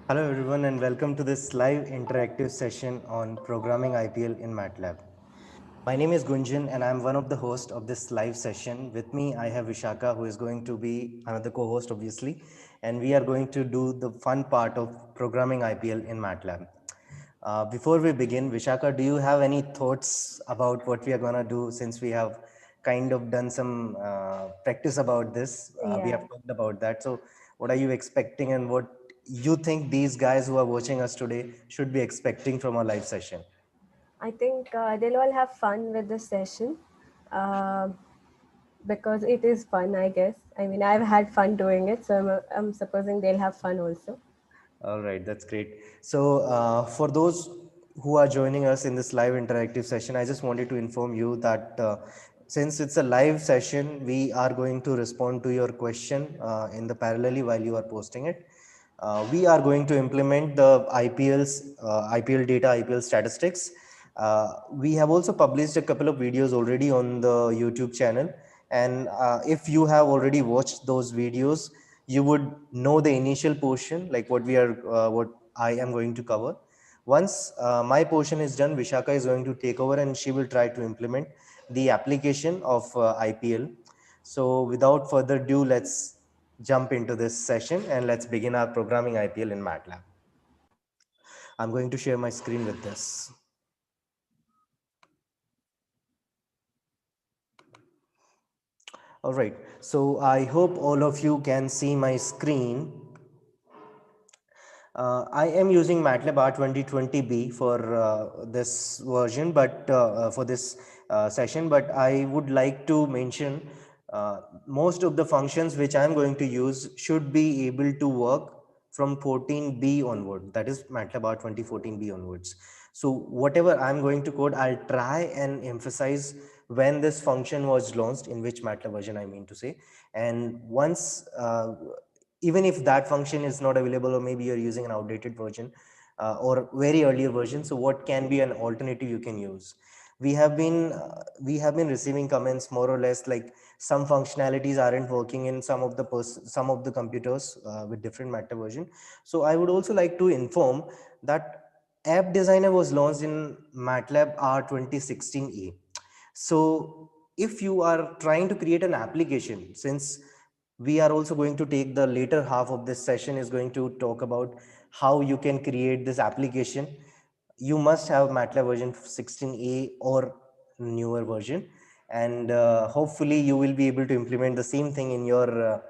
Hello everyone and welcome to this live interactive session on programming IPL in MATLAB. My name is Gunjan and I'm one of the hosts of this live session. With me I have Vishaka, who is going to be another co-host obviously, and we are going to do the fun part of programming IPL in MATLAB. Before we begin, Vishaka, do you have any thoughts about what we are going to do, since we have kind of done some practice about this? We Yeah, have talked about that. So, what are you expecting, and what you think these guys who are watching us today should be expecting from our live session? I think they'll all have fun with this session uh, because it is fun, I guess. I mean, I've had fun doing it, so I'm supposing they'll have fun also. All right, that's great. So, for those who are joining us in this live interactive session, I just wanted to inform you that since it's a live session, we are going to respond to your question in the parallelly while you are posting it. We are going to implement the IPL data, IPL statistics. We have also published a couple of videos already on the YouTube channel, and if you have already watched those videos, you would know the initial portion, like what I am going to cover. Once my portion is done, Vishaka is going to take over and she will try to implement the application of IPL. So without further ado, let's jump into this session and let's begin our programming IPL in MATLAB. I'm going to share my screen with this. All right, so I hope all of you can see my screen. I am using MATLAB R2020B for this version, but for this session, but I would like to mention most of the functions which I am going to use should be able to work from 14B onward, that is MATLAB R2014B onwards. So whatever I'm going to code, I'll try and emphasize when this function was launched, in which MATLAB version I mean to say. And once even if that function is not available, or maybe you're using an outdated version or very earlier version, so what can be an alternative you can use? We have been receiving comments more or less like some functionalities aren't working in some of the computers with different matter version. So I would also like to inform that app designer was launched in MATLAB R2016A. So if you are trying to create an application, since we are also going to take the later half of this session is going to talk about how you can create this application, you must have MATLAB version 16A or newer version, and hopefully you will be able to implement the same thing in your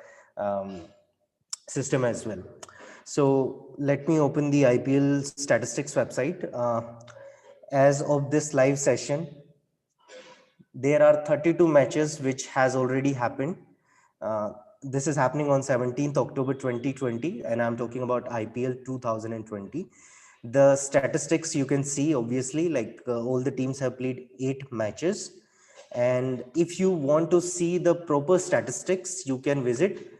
system as well. So let me open the IPL statistics website. As of this live session, there are 32 matches which has already happened. Uh, this is happening on 17th October 2020, and I'm talking about IPL 2020. The statistics you can see, obviously, like all the teams have played 8 matches. And if you want to see the proper statistics, you can visit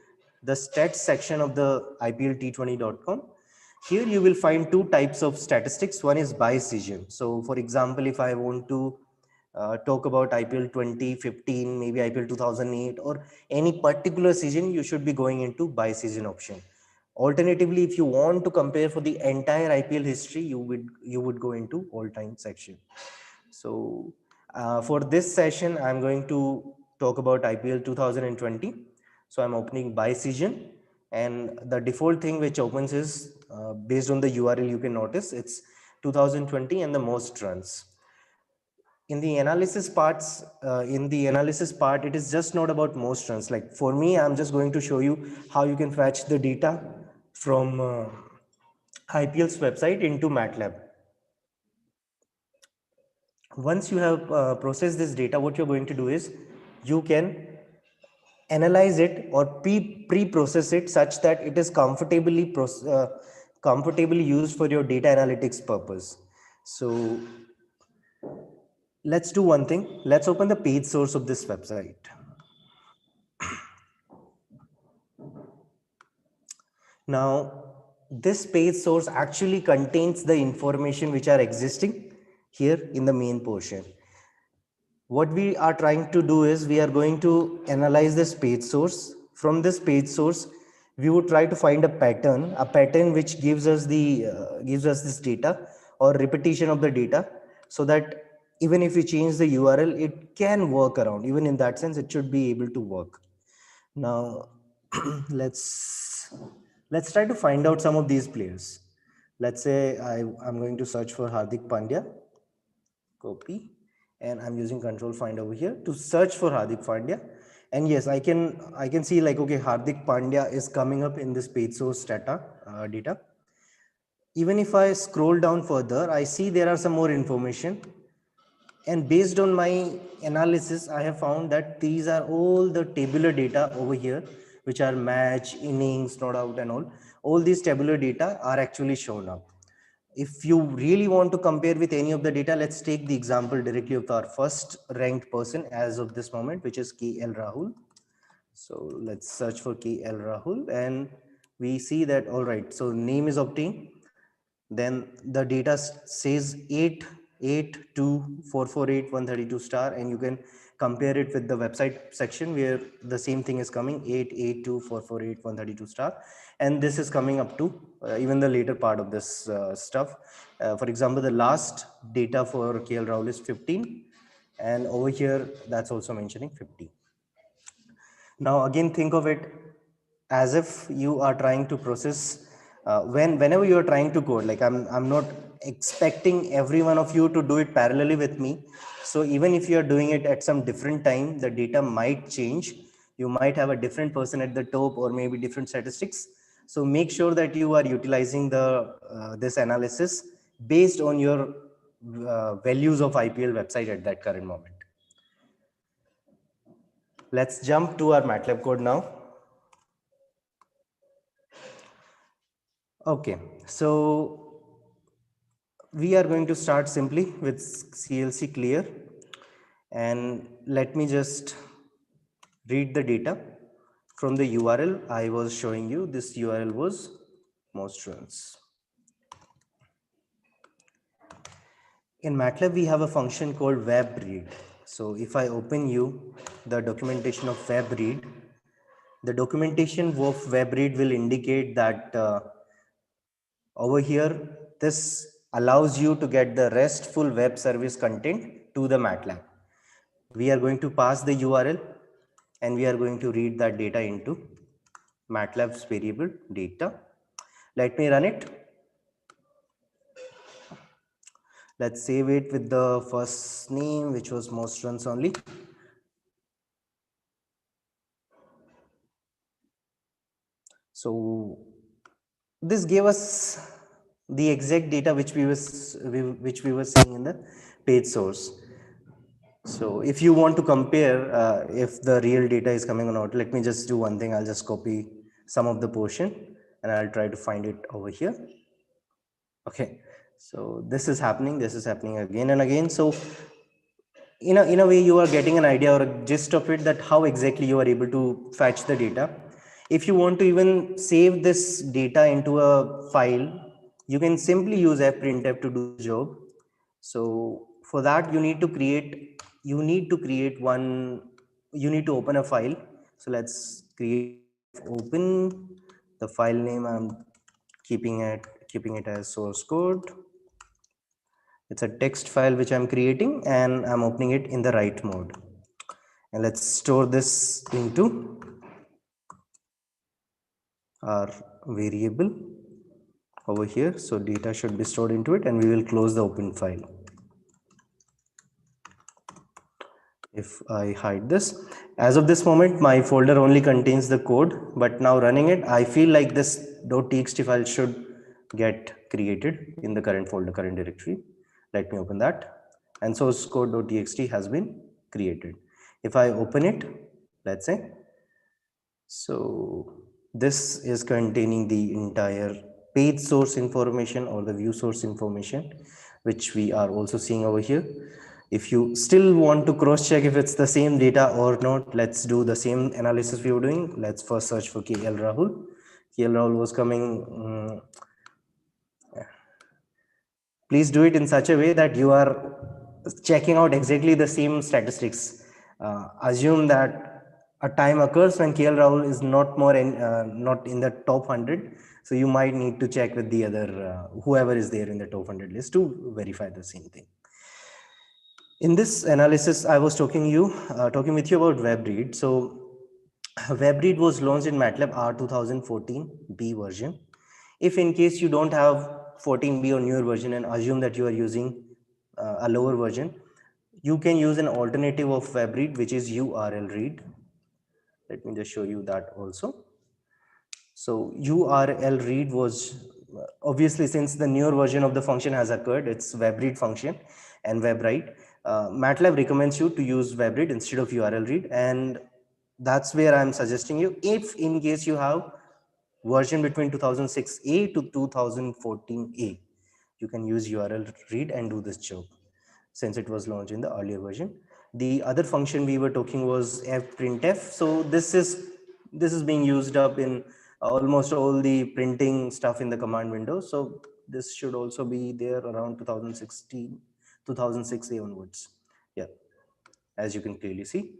the stats section of the IPLT20.com. Here you will find two types of statistics. One is by season. So for example, if I want to talk about IPL 2015, maybe IPL 2008, or any particular season, you should be going into by season option. Alternatively, if you want to compare for the entire IPL history, you would go into all time section. So for this session, I'm going to talk about IPL 2020. So I'm opening by season, and the default thing which opens is based on the URL. You can notice it's 2020 and the most runs. In the analysis part, it is just not about most runs. Like for me, I'm just going to show you how you can fetch the data from IPL's website into MATLAB. Once you have processed this data, what you're going to do is you can analyze it or pre-process it such that it is comfortably used for your data analytics purpose. So let's do one thing. Let's open the page source of this website. Now, this page source actually contains the information which are existing here in the main portion. What we are trying to do is we are going to analyze this page source. From this page source, we would try to find a pattern which gives us this data or repetition of the data, so that even if we change the URL, it can work around. Even in that sense, it should be able to work. Now, let's try to find out some of these players. Let's say I'm going to search for Hardik Pandya, copy, and I'm using control find over here to search for Hardik Pandya. And yes, I can see like, okay, Hardik Pandya is coming up in this page source data. Even if I scroll down further, I see there are some more information, and based on my analysis, I have found that these are all the tabular data over here, which are match, innings, not out, and all these tabular data are actually shown up. If you really want to compare with any of the data, let's take the example directly of our first ranked person as of this moment, which is KL Rahul. So let's search for KL Rahul, and we see that, all right, so name is obtained. Then the data says 882448132 star, and you can compare it with the website section where the same thing is coming, 882448132 star, and this is coming up to even the later part of this stuff. For example, the last data for KL Rahul is 15, and over here that's also mentioning 50. Now again, think of it as if you are trying to process whenever you are trying to code. Like I'm not expecting every one of you to do it parallelly with me. So even if you are doing it at some different time, the data might change. You might have a different person at the top, or maybe different statistics. So make sure that you are utilizing the this analysis based on your values of IPL website at that current moment. Let's jump to our MATLAB code now. Okay, so we are going to start simply with CLC clear, and let me just read the data from the URL I was showing you. This URL was most runs. In MATLAB, we have a function called web read. So if I open you the documentation of web read, the documentation of web read will indicate that over here, this allows you to get the RESTful web service content to the MATLAB. We are going to pass the URL, and we are going to read that data into MATLAB's variable data. Let me run it. Let's save it with the first name, which was most runs only. So this gave us the exact data which we were seeing in the page source. So if you want to compare if the real data is coming or not, let me just do one thing. I'll just copy some of the portion, and I'll try to find it over here. Okay, so this is happening again and again. So in a way, you are getting an idea or a gist of it, that how exactly you are able to fetch the data. If you want to even save this data into a file, you can simply use fprintf to do the job. So for that, you need to create one, you need to open a file. So let's create open. The file name, I'm keeping it as source code. It's a text file which I'm creating, and I'm opening it in the write mode. And let's store this into our variable over here. So data should be stored into it, and we will close the open file. If I hide this, as of this moment, my folder only contains the code, but now running it, I feel like this .txt file should get created in the current folder, current directory. Let me open that, and source code.txt has been created. If I open it, let's say, so this is containing the entire page source information or the view source information, which we are also seeing over here. If you still want to cross check if it's the same data or not, let's do the same analysis we were doing. Let's first search for KL Rahul. KL Rahul was coming. Please do it in such a way that you are checking out exactly the same statistics. Assume that a time occurs when KL Rahul is not in the top 100. So you might need to check with the other whoever is there in the top 100 list to verify the same thing. In this analysis, I was talking with you about WebRead. So WebRead was launched in MATLAB R 2014 B version. If in case you don't have 14B or newer version and assume that you are using a lower version, you can use an alternative of WebRead, which is URL read. Let me just show you that also. So URL read was obviously, since the newer version of the function has occurred, it's WebRead function and WebWrite. MATLAB recommends you to use WebRead instead of URL read, and that's where I'm suggesting you, if in case you have version between 2006A to 2014A, you can use URL read and do this job since it was launched in the earlier version. The other function we were talking was fprintf. So this is being used up in almost all the printing stuff in the command window. So this should also be there around 2016, 2006 onwards. Yeah, as you can clearly see.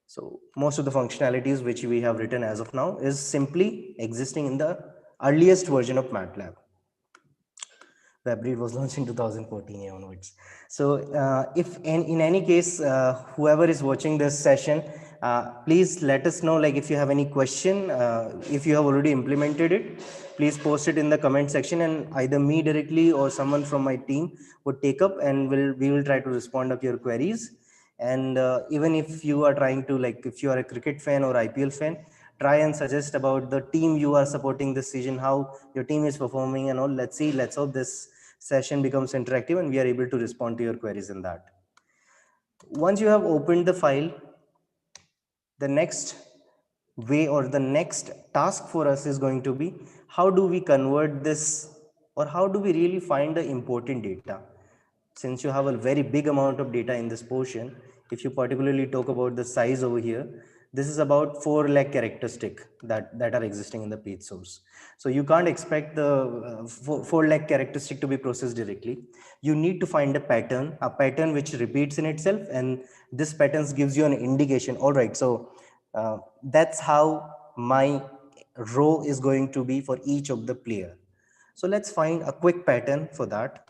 So most of the functionalities which we have written as of now is simply existing in the earliest version of MATLAB. WebRead was launched in 2014 onwards. So if in any case, whoever is watching this session, please let us know, like if you have any question, if you have already implemented it, please post it in the comment section, and either me directly or someone from my team would take up, and we will try to respond up your queries. And even if you are trying to, like if you are a cricket fan or IPL fan, try and suggest about the team you are supporting this season, how your team is performing and all. Let's see, let's hope this session becomes interactive and we are able to respond to your queries in that. Once you have opened the file, the next way or the next task for us is going to be, how do we convert this, or how do we really find the important data? Since you have a very big amount of data in this portion, if you particularly talk about the size over here, this is about 4 lakh characteristic that are existing in the page source. So you can't expect the 4 lakh characteristic to be processed directly. You need to find a pattern which repeats in itself, and this pattern gives you an indication. All right, so that's how my row is going to be for each of the player. So let's find a quick pattern for that.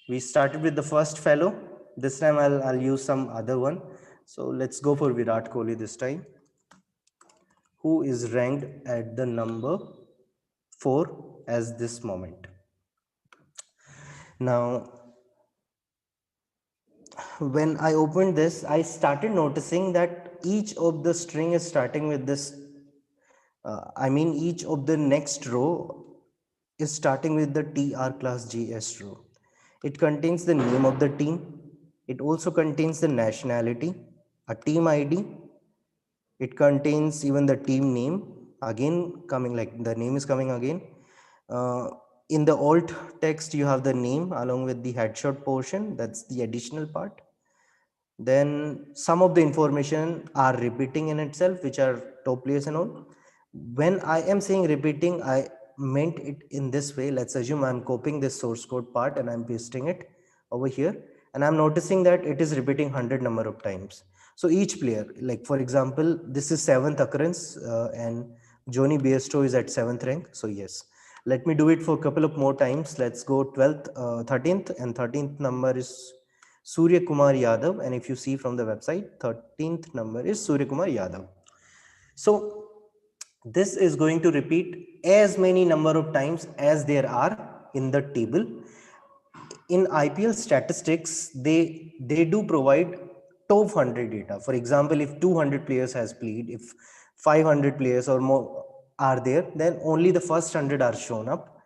We started with the first fellow. This time I'll use some other one. So let's go for Virat Kohli this time, who is ranked at the number 4 as this moment. Now, when I opened this, I started noticing that each of the string is starting with this. Each of the next row is starting with the TR class GS row. It contains the name of the team. It also contains the nationality, a team ID. It contains even the team name. Again, coming like the name is coming again. Uh, in the alt text, you have the name along with the headshot portion. That's the additional part. Then some of the information are repeating in itself, which are top players and all. When I am saying repeating, I meant it in this way. Let's assume I'm copying this source code part and I'm pasting it over here, and I'm noticing that it is repeating 100 number of times. So each player, like for example, this is 7th occurrence, and Johnny Bairstow is at 7th rank. So yes, let me do it for a couple of more times. Let's go 12th, 13th, and 13th number is Surya Kumar Yadav, and if you see from the website, 13th number is Surya Kumar Yadav. So this is going to repeat as many number of times as there are in the table. In IPL statistics, they do provide top 100 data. For example, if 200 players has played, if 500 players or more are there, then only the first 100 are shown up.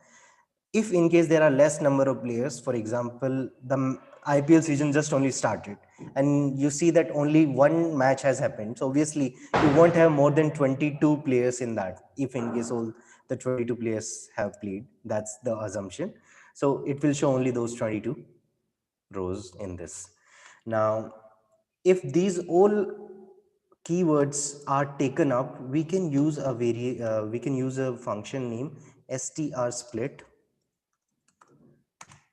If in case there are less number of players, for example, the IPL season just only started and you see that only one match has happened, so obviously you won't have more than 22 players in that. If in case all the 22 players have played, that's the assumption. So it will show only those 22 rows in this. Now, if these all keywords are taken up, we can use a function name str split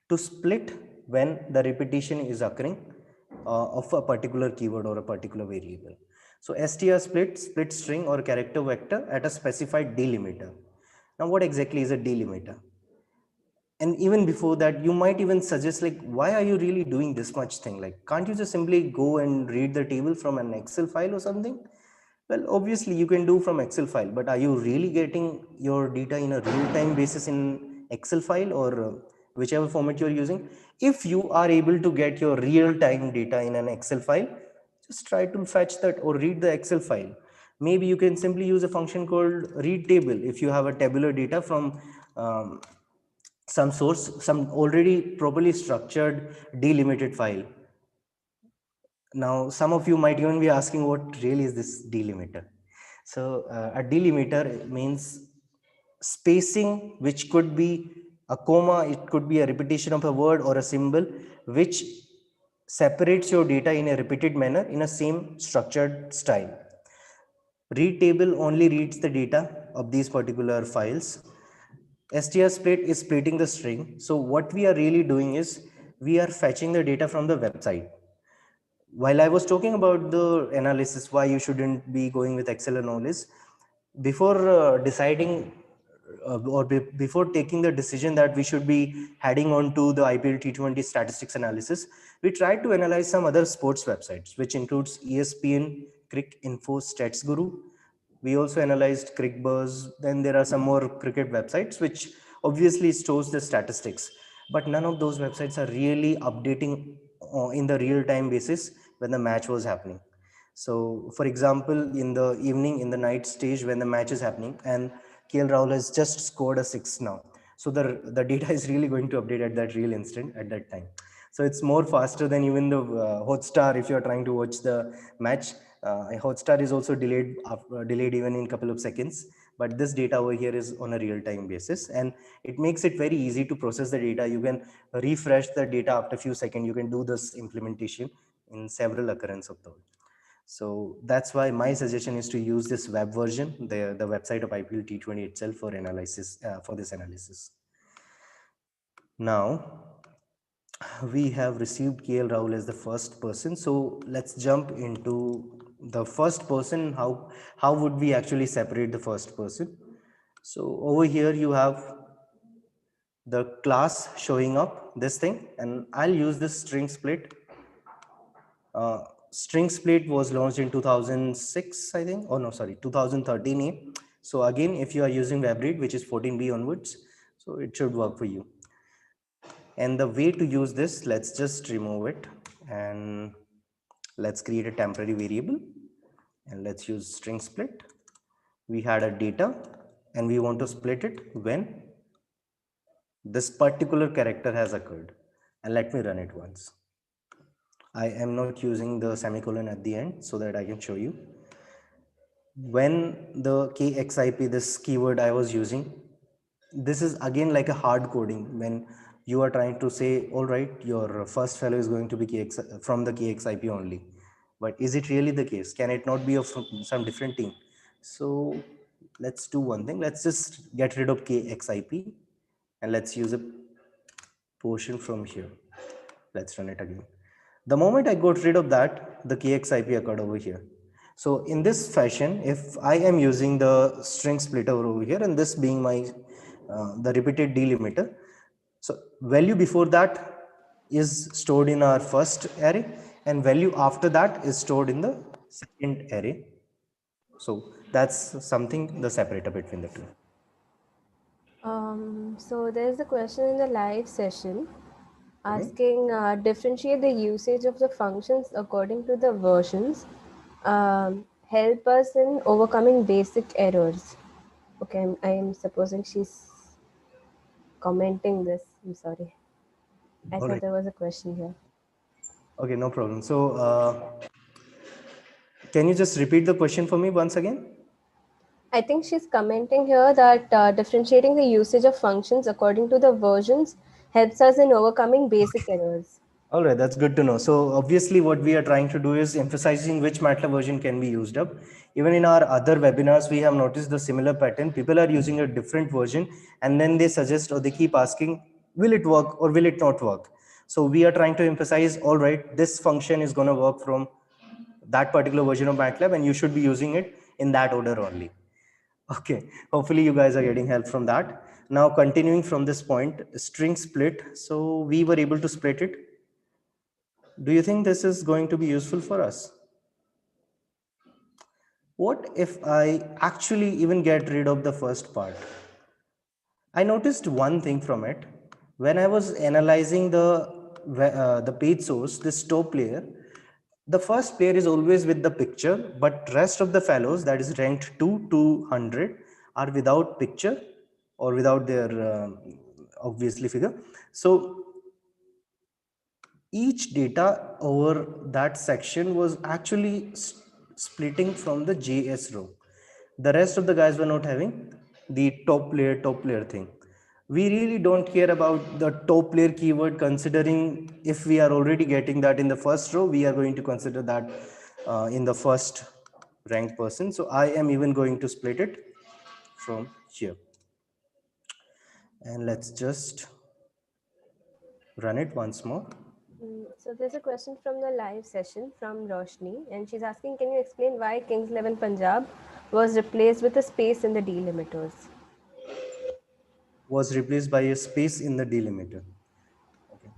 to split when the repetition is occurring of a particular keyword or a particular variable. So str split string or character vector at a specified delimiter. Now what exactly is a delimiter? And even before that, you might even suggest like, why are you really doing this much thing? Like, can't you just simply go and read the table from an Excel file or something? Well, obviously you can do from Excel file, but are you really getting your data in a real-time basis in Excel file or whichever format you're using? If you are able to get your real-time data in an Excel file, just try to fetch that or read the Excel file. Maybe you can simply use a function called read table if you have a tabular data from some source, some already properly structured delimited file. Now, some of you might even be asking what really is this delimiter? So, a delimiter means spacing, which could be a comma, it could be a repetition of a word or a symbol, which separates your data in a repeated manner in a same structured style. Read table only reads the data of these particular files. str split is splitting the string. So what we are really doing is we are fetching the data from the website. While I was talking about the analysis, why you shouldn't be going with Excel and all this, before deciding before taking the decision that we should be heading on to the IPL T20 statistics analysis, we tried to analyze some other sports websites, which includes ESPN, Crick Info, Stats Guru. We also analyzed CrickBuzz. Then there are some more cricket websites which obviously stores the statistics, but none of those websites are really updating in the real time basis when the match was happening. So, for example, in the evening, in the night stage when the match is happening, and KL Rahul has just scored a six now. So the data is really going to update at that real instant at that time. So it's more faster than even the Hotstar if you are trying to watch the match. Hotstar is also delayed even in couple of seconds. But this data over here is on a real-time basis, and it makes it very easy to process the data. You can refresh the data after a few seconds. You can do this implementation in several occurrence of those. So that's why my suggestion is to use this web version, the website of IPL T20 itself for analysis, for this analysis. Now, we have received KL Rahul as the first person. So let's jump into the first person. How would we actually separate the first person? So over here you have the class showing up, this thing, and I'll use this string split. String split was launched in 2006, I think. Oh no, sorry, 2013. So again, if you are using WebRead, which is 14b onwards, so it should work for you. And the way to use this, let's just remove it and let's create a temporary variable and let's use string split. We had a data and we want to split it when this particular character has occurred. And let me run it once. I am not using the semicolon at the end so that I can show you. When the KXIP, this keyword I was using, this is again like a hard coding when you are trying to say, all right, your first fellow is going to be from the KXIP only. But is it really the case? Can it not be of some different team? So let's do one thing. Let's just get rid of KXIP and let's use a portion from here. Let's run it again. The moment I got rid of that, the KXIP occurred over here. So in this fashion, if I am using the string splitter over here and this being my the repeated delimiter, so value before that is stored in our first array and value after that is stored in the second array. So that's something the separator between the two. So there's a question in the live session Okay. asking differentiate the usage of the functions according to the versions. Help us in overcoming basic errors. Okay, I'm supposing she's commenting this. I'm sorry. I All thought right. there was a question here. Okay, no problem. So can you just repeat the question for me once again? I think she's commenting here that differentiating the usage of functions according to the versions helps us in overcoming basic errors. All right, that's good to know. So obviously what we are trying to do is emphasizing which MATLAB version can be used up. Even in our other webinars, we have noticed the similar pattern. People are using a different version and then they suggest or they keep asking, will it work or will it not work? So we are trying to emphasize, all right, this function is going to work from that particular version of MATLAB, and you should be using it in that order only. Okay, hopefully you guys are getting help from that. Now continuing from this point, string split. So we were able to split it. Do you think this is going to be useful for us? What if I actually even get rid of the first part? I noticed one thing from it. When I was analyzing the page source, this top layer, the first player is always with the picture, but rest of the fellows, that is ranked 2 to 100, are without picture or without their obviously figure. So each data over that section was actually splitting from the JS row. The rest of the guys were not having the top player thing. We really don't care about the top player keyword, considering if we are already getting that in the first row, we are going to consider that in the first ranked person. So I am even going to split it from here. And let's just run it once more. So there's a question from the live session from Roshni, and she's asking, can you explain why Kings 11 Punjab was replaced with a space in the delimiters? Was replaced by a space in the delimiter. Okay.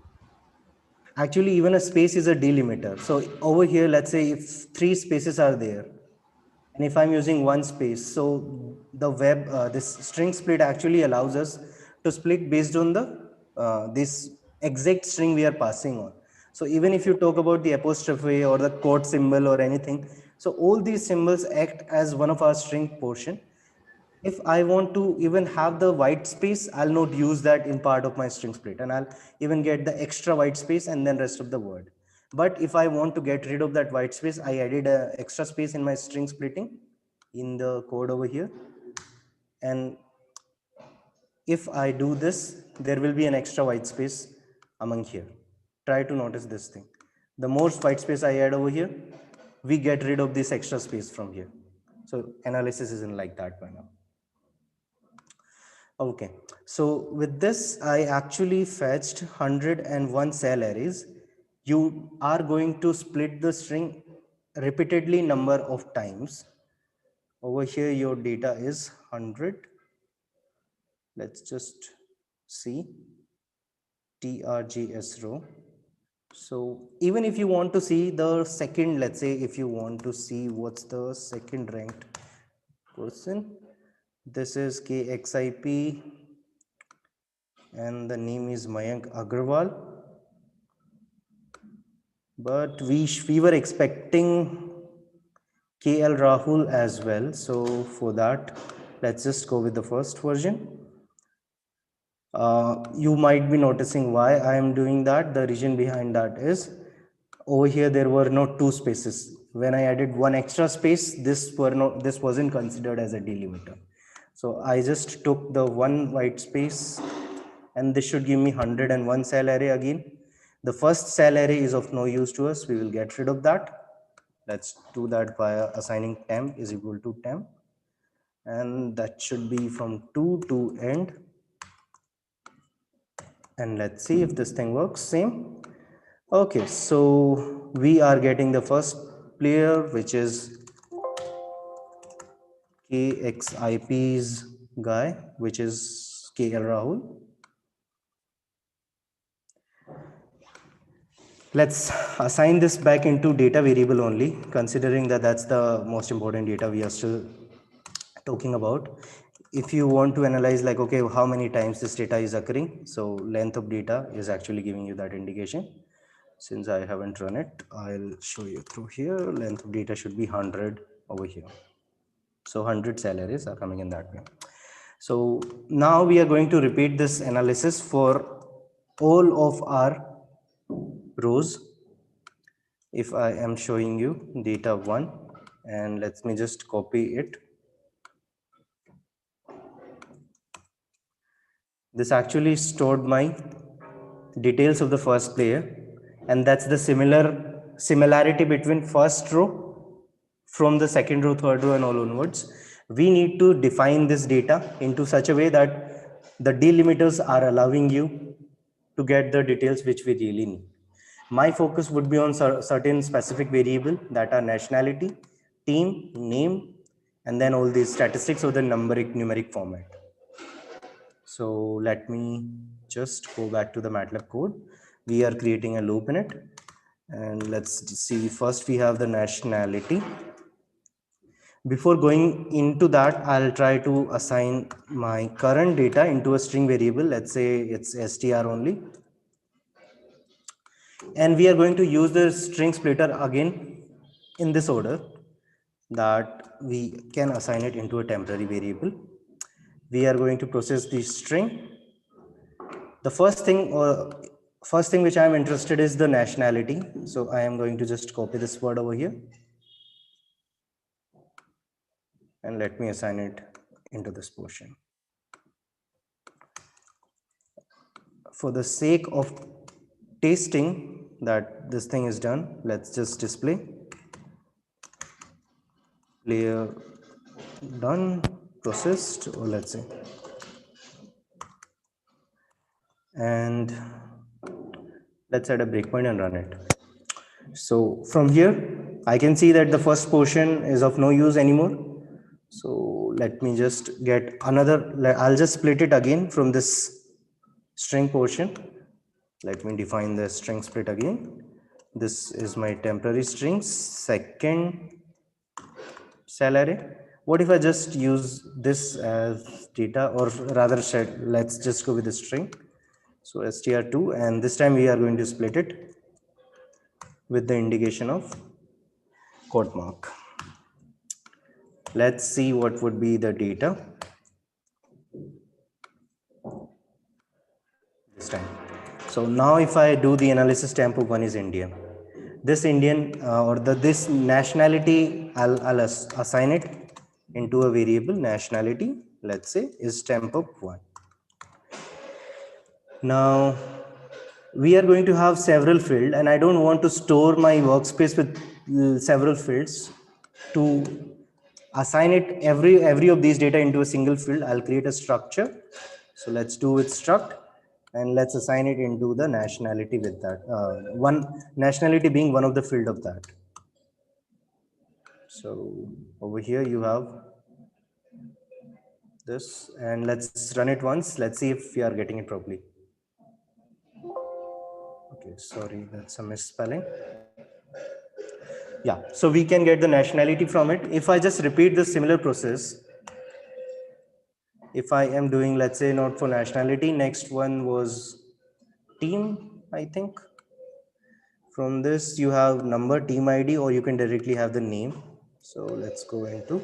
Actually, even a space is a delimiter. So over here, let's say if three spaces are there, and if I'm using one space, so the this string split actually allows us to split based on the this exact string we are passing on. So even if you talk about the apostrophe or the quote symbol or anything, so all these symbols act as one of our string portion. If I want to even have the white space, I'll not use that in part of my string split, and I'll even get the extra white space and then rest of the word. But if I want to get rid of that white space, I added a extra space in my string splitting in the code over here. And if I do this, there will be an extra white space among here. Try to notice this thing. The more white space I add over here, we get rid of this extra space from here. So analysis isn't like that by now. Okay, so with this, I actually fetched 101 cell arrays. You are going to split the string repeatedly number of times. Over here, your data is 100. Let's just see TRGS row. So even if you want to see the second, let's say if you want to see what's the second ranked person, this is KXIP and the name is Mayank Agrawal. But we were expecting KL Rahul as well. So for that, let's just go with the first version. You might be noticing why I am doing that. The reason behind that is over here there were no two spaces. When I added one extra space, this wasn't considered as a delimiter. So I just took the one white space, and this should give me 101 cell array again. The first cell array is of no use to us. We will get rid of that. Let's do that by assigning temp is equal to temp, and that should be from 2 to end. And let's see if this thing works. Same. Okay, so we are getting the first player, which is KXIP's guy, which is KL Rahul. Let's assign this back into data variable only, considering that that's the most important data we are still talking about. If you want to analyze like, okay, how many times this data is occurring, so length of data is actually giving you that indication. Since I haven't run it, I'll show you through here. Length of data should be 100 over here. So 100 cell arrays are coming in that way. So now we are going to repeat this analysis for all of our rows. If I am showing you data 1, and let me just copy it. This actually stored my details of the first player, and that's the similarity between first row from the second row, third row, and all onwards. We need to define this data into such a way that the delimiters are allowing you to get the details which we really need. My focus would be on certain specific variable that are nationality, team, name, and then all these statistics of the numeric format. So let me just go back to the MATLAB code. We are creating a loop in it, and let's see. First we have the nationality. Before going into that, I'll try to assign my current data into a string variable. Let's say it's str only. And we are going to use the string splitter again in this order, that we can assign it into a temporary variable. We are going to process the string. The first thing which I am interested is the nationality. So I am going to just copy this word over here, and let me assign it into this portion. For the sake of tasting that this thing is done, let's just display player done, processed, or let's say, and let's add a breakpoint and run it. So from here I can see that the first portion is of no use anymore. So let me just get another. I'll just split it again from this string portion. Let me define the string split again. This is my temporary string, second cell array. What if I just use this as data, or rather let's just go with the string. So str2, and this time we are going to split it with the indication of quote mark. Let's see what would be the data this time. So now if I do the analysis, temp of 1 is India. This Indian or this nationality, I'll assign it into a variable nationality. Let's say is temp of 1. Now we are going to have several fields, and I don't want to store my workspace with several fields. To assign it every of these data into a single field, I'll create a structure. So let's do with struct, and let's assign it into the nationality with that one nationality being one of the field of that. So over here you have this, and let's run it once. Let's see if we are getting it properly. Okay, sorry, that's a misspelling. Yeah, so we can get the nationality from it. If I just repeat the similar process, if I am doing, let's say, not for nationality, next one was team, I think. From this you have number, team ID, or you can directly have the name. So let's go into,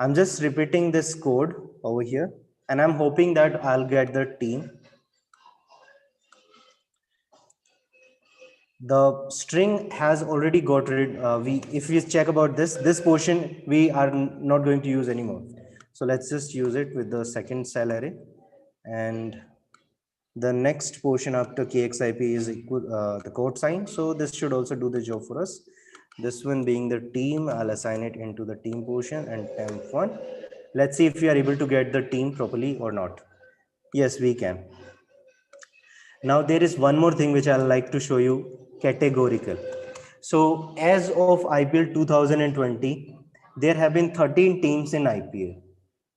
I'm just repeating this code over here, and I'm hoping that I'll get the team. The string has already got rid, if we check about this portion we are not going to use anymore. So let's just use it with the second cell array, and the next portion after kxip is equal the code sign. So this should also do the job for us. This one being the team, I'll assign it into the team portion and temp1. Let's see if we are able to get the team properly or not. Yes, we can. Now there is one more thing which I'll like to show you, categorical. So as of IPL 2020, there have been 13 teams in IPL.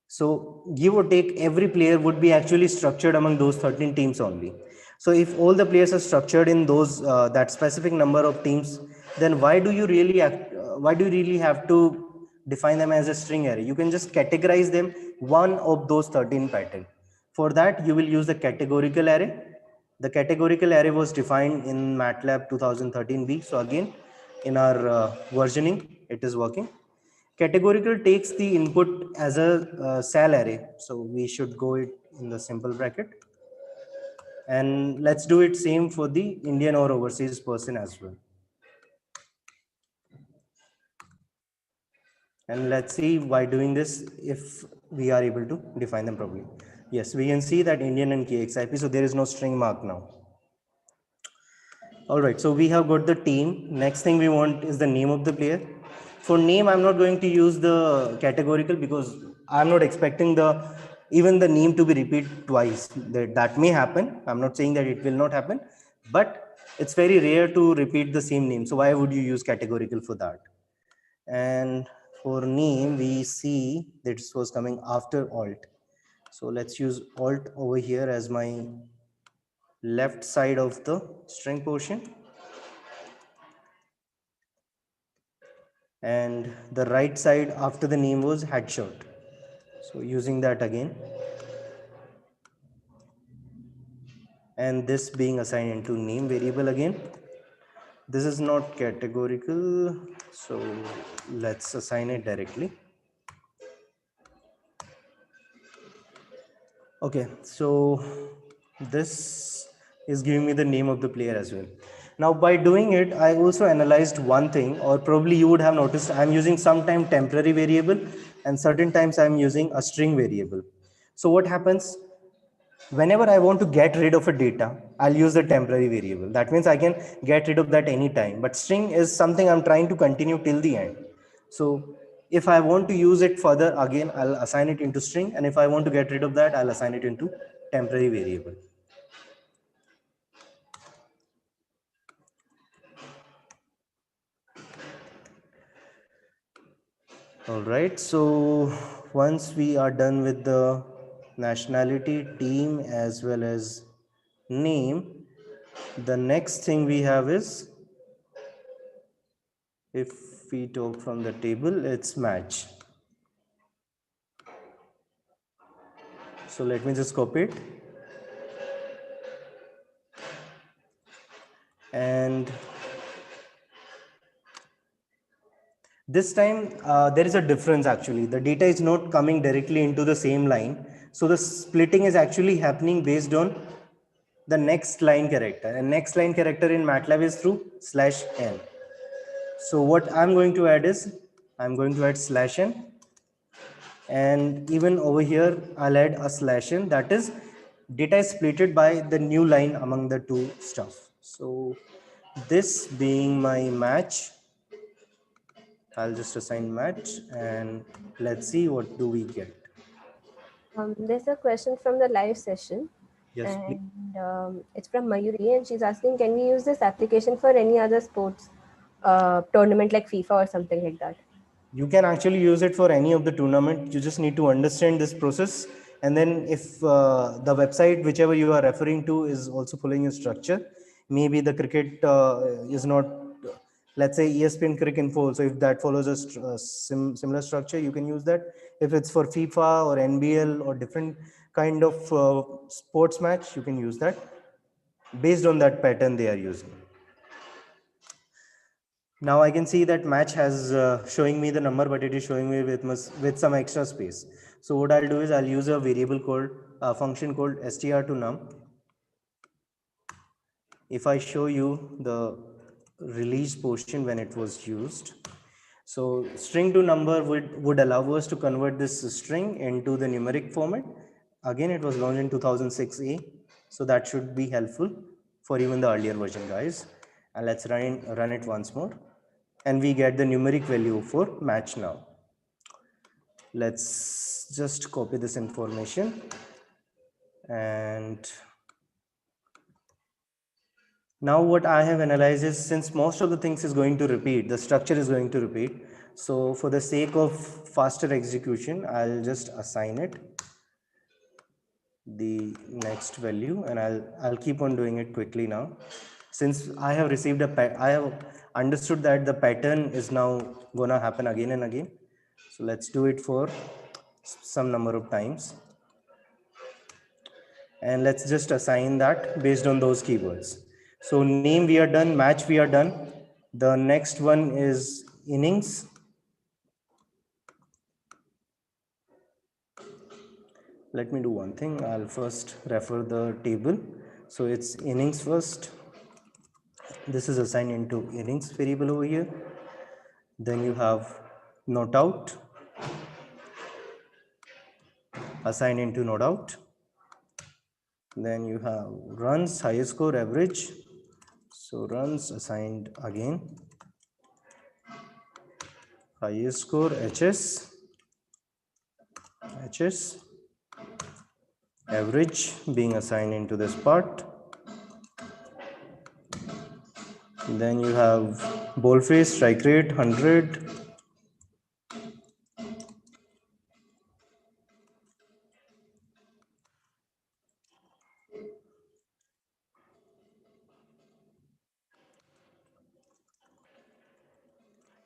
So give or take, every player would be actually structured among those 13 teams only. So if all the players are structured in those that specific number of teams, then why do you really have to define them as a string array? You can just categorize them one of those 13 pattern. For that, you will use the categorical array. The categorical array was defined in MATLAB 2013b. So again, in our versioning, it is working. Categorical takes the input as a cell array. So we should go it in the simple bracket. And let's do it same for the Indian or overseas person as well. And let's see by doing this if we are able to define them properly. Yes, we can see that Indian and KXIP, so there is no string mark now. All right, so we have got the team. Next thing we want is the name of the player. For name, I'm not going to use the categorical because I'm not expecting even the name to be repeated twice. That may happen. I'm not saying that it will not happen, but It's very rare to repeat the same name. So why would you use categorical for that? And for name, we see that this was coming after alt. So let's use alt over here as my left side of the string portion. And the right side after the name was headshot. So using that again. And this being assigned into name variable again. This is not categorical, so let's assign it directly. Okay, so this is giving me the name of the player as well. Now by doing it, I also analyzed one thing, or probably you would have noticed I'm using sometime temporary variable and certain times I'm using a string variable. So what happens? Whenever I want to get rid of a data, I'll use the temporary variable. That means I can get rid of that anytime. But string is something I'm trying to continue till the end. So if I want to use it further, again, I'll assign it into string. And if I want to get rid of that, I'll assign it into temporary variable. All right. So once we are done with the nationality, team, as well as name, the next thing we have is, if we talk from the table, it's match. So let me just copy it. And this time there is a difference actually. The data is not coming directly into the same line. So the splitting is actually happening based on the next line character. And next line character in MATLAB is through /n. So what I'm going to add is, I'm going to add /n. And even over here, I'll add a /n. That is, data is splitted by the new line among the two stuff. So this being my match, I'll just assign match and let's see what do we get. There's a question from the live session, Yes, please. and it's from Mayuri, and she's asking, can we use this application for any other sports tournament like FIFA or something like that? You can actually use it for any of the tournament. You just need to understand this process. And then if the website, whichever you are referring to, is also following a structure, maybe the cricket is not, let's say ESPN Cricket Info. So if that follows a similar structure, you can use that. If it's for FIFA or NBL or different kind of sports match, you can use that based on that pattern they are using. Now I can see that match has showing me the number, but it is showing me with some extra space. So what I'll do is I'll use a variable called function called str to num. If I show you the release portion when it was used, so string to number would allow us to convert this string into the numeric format. Again, it was launched in 2006A, so that should be helpful for even the earlier version, guys. And let's run it once more. And we get the numeric value for match now. Let's just copy this information. And now what I have analyzed is, since most of the things is going to repeat, the structure is going to repeat. So for the sake of faster execution, I'll just assign it the next value, and I'll keep on doing it quickly now. Since I have received I have understood that the pattern is now gonna happen again and again. So let's do it for some number of times. And let's just assign that based on those keywords. So name we are done, match we are done. The next one is innings. Let me do one thing. I'll first refer the table. So it's innings first. This is assigned into innings variable over here. Then you have not out, assigned into not out. Then you have runs, highest score, average. So runs assigned again, highest score, HS, average being assigned into this part. Then you have boldface, strike rate 100.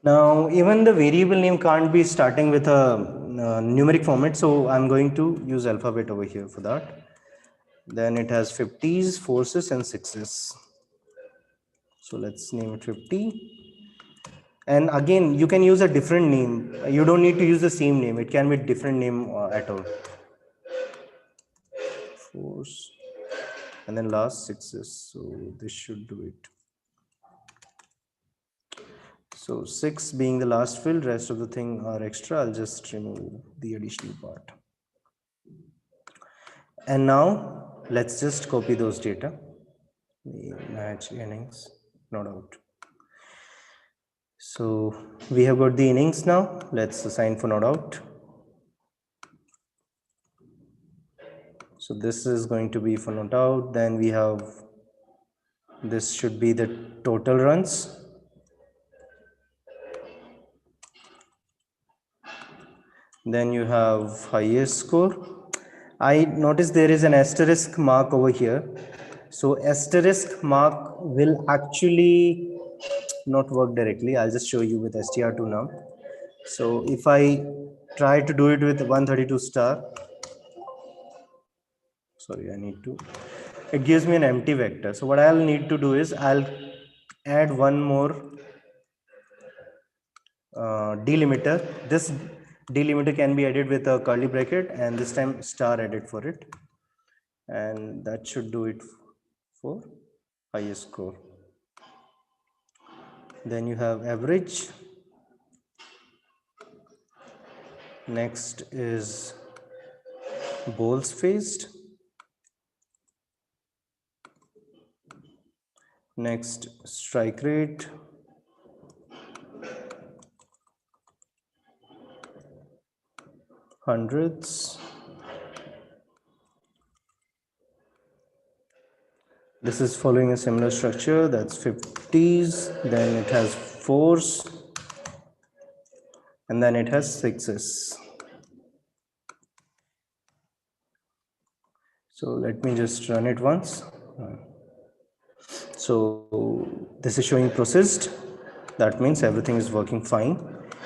Now, even the variable name can't be starting with a numeric format, so I'm going to use alphabet over here for that. Then it has 50s, 4s, and 6s. So let's name it 50. And again, you can use a different name. You don't need to use the same name. It can be different name at all. 4s, and then last 6s. So this should do it. So 6 being the last field, rest of the thing are extra. I'll just remove the additional part. And now let's just copy those data. Match innings, not out. So we have got the innings now. Let's assign for not out. So this is going to be for not out. Then we have, this should be the total runs. Then you have highest score. I notice there is an asterisk mark over here. So asterisk mark will actually not work directly. I'll just show you with str2 now. So if I try to do it with 132 star, sorry, I need to, it gives me an empty vector. So what I'll need to do is I'll add one more delimiter. This delimiter can be added with a curly bracket, and this time star added for it, and that should do it for highest score. Then you have average. Next is balls faced. Next, strike rate. Hundreds. This is following a similar structure. That's 50s. Then it has 4s. And then it has 6s. So let me just run it once. So this is showing processed. That means everything is working fine.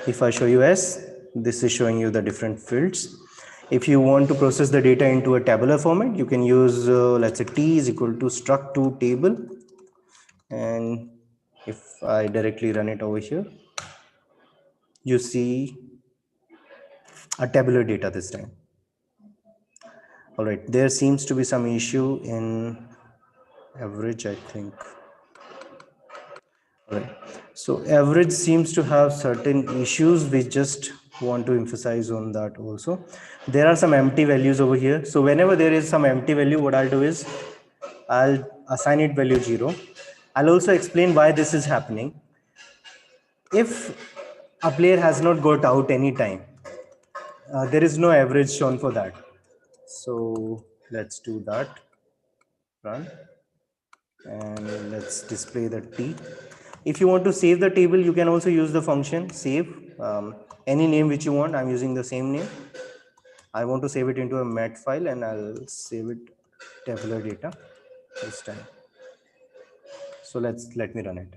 If I show you S, this is showing you the different fields. If you want to process the data into a tabular format, you can use, let's say T is equal to struct2 table. And if I directly run it over here, you see a tabular data this time. All right, there seems to be some issue in average, I think. Right. So average seems to have certain issues. We just want to emphasize on that also. There are some empty values over here. So whenever there is some empty value, what I'll do is I'll assign it value 0. I'll also explain why this is happening. If a player has not got out any time, there is no average shown for that. So let's do that. Run. And let's display the T. If you want to save the table, you can also use the function save, any name which you want. I'm using the same name. I want to save it into a mat file, and I'll save it tabular data this time. So let me run it.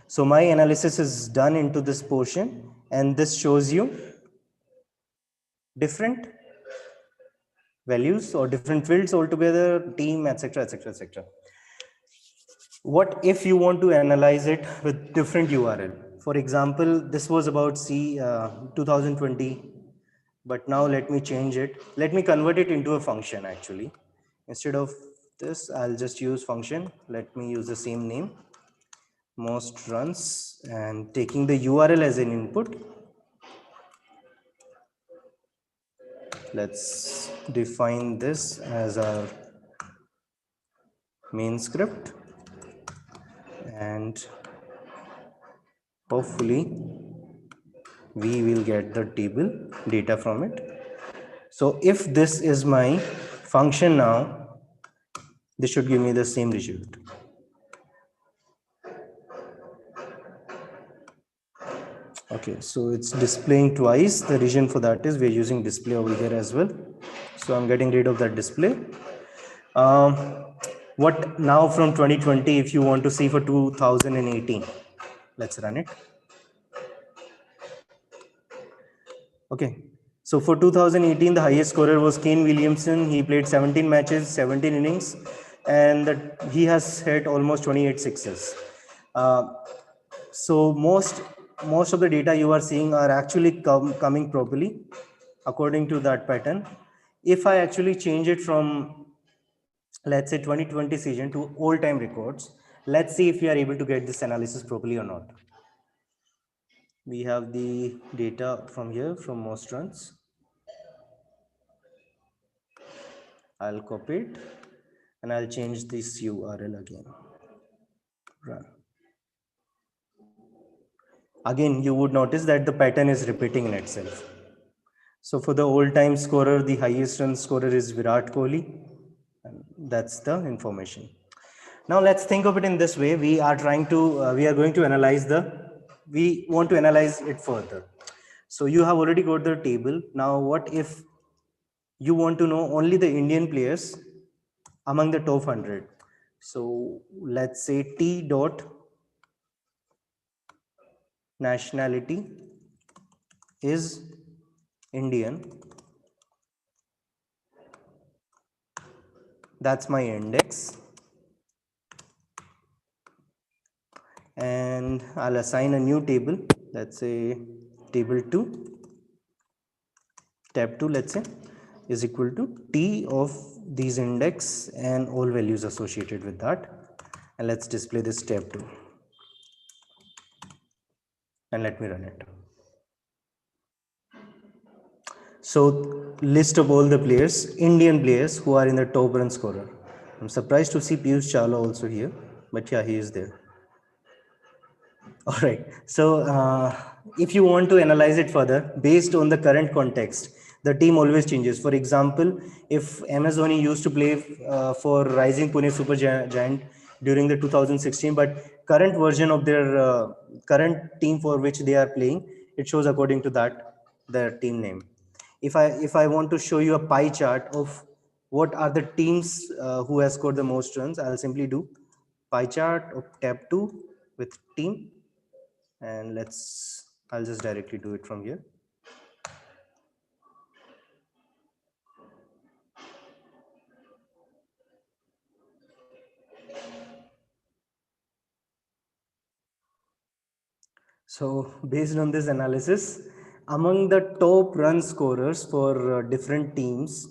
So my analysis is done into this portion, and this shows you different values or different fields altogether, team, etc., etc., etc. What if you want to analyze it with different URL? For example, this was about 2020, but now let me change it. Let me convert it into a function actually. Instead of this, I'll just use function. Let me use the same name, most runs, and taking the URL as an input. Let's define this as our main script, and hopefully we will get the table data from it. So if this is my function now, this should give me the same result. Okay, so it's displaying twice. The reason for that is we're using display over here as well. So I'm getting rid of that display. Um, what now from 2020 if you want to see for 2018? Let's run it. Okay. So for 2018, the highest scorer was Kane Williamson. He played 17 matches, 17 innings, and he has hit almost 28 sixes. Uh, so most of the data you are seeing are actually coming properly according to that pattern. If I actually change it from, let's say, 2020 season to all time records, let's see if we are able to get this analysis properly or not. We have the data from here from most runs. I'll copy it and I'll change this URL again. Run. Again, you would notice that the pattern is repeating in itself. So for the all-time scorer, the highest run scorer is Virat Kohli. And that's the information. Now let's think of it in this way. We are going to analyze we want to analyze it further. So you have already got the table. Now what if you want to know only the Indian players among the top 100? So let's say T dot nationality is Indian. That's my index. And I'll assign a new table. Let's say table 2, tab 2, let's say, is equal to T of these index and all values associated with that. And let's display this tab 2. And let me run it. So list of all the players, Indian players who are in the top run scorer. I'm surprised to see Piyush Chawla also here, but yeah, he is there. All right. So, if you want to analyze it further, based on the current context, the team always changes. For example, if MS Dhoni used to play for Rising Pune Super Giant during the 2016, but current version of their current team for which they are playing, it shows according to that their team name. If I want to show you a pie chart of what are the teams who has scored the most runs, I'll simply do pie chart of tab 2 with team, and I'll just directly do it from here. So based on this analysis, among the top run scorers for different teams,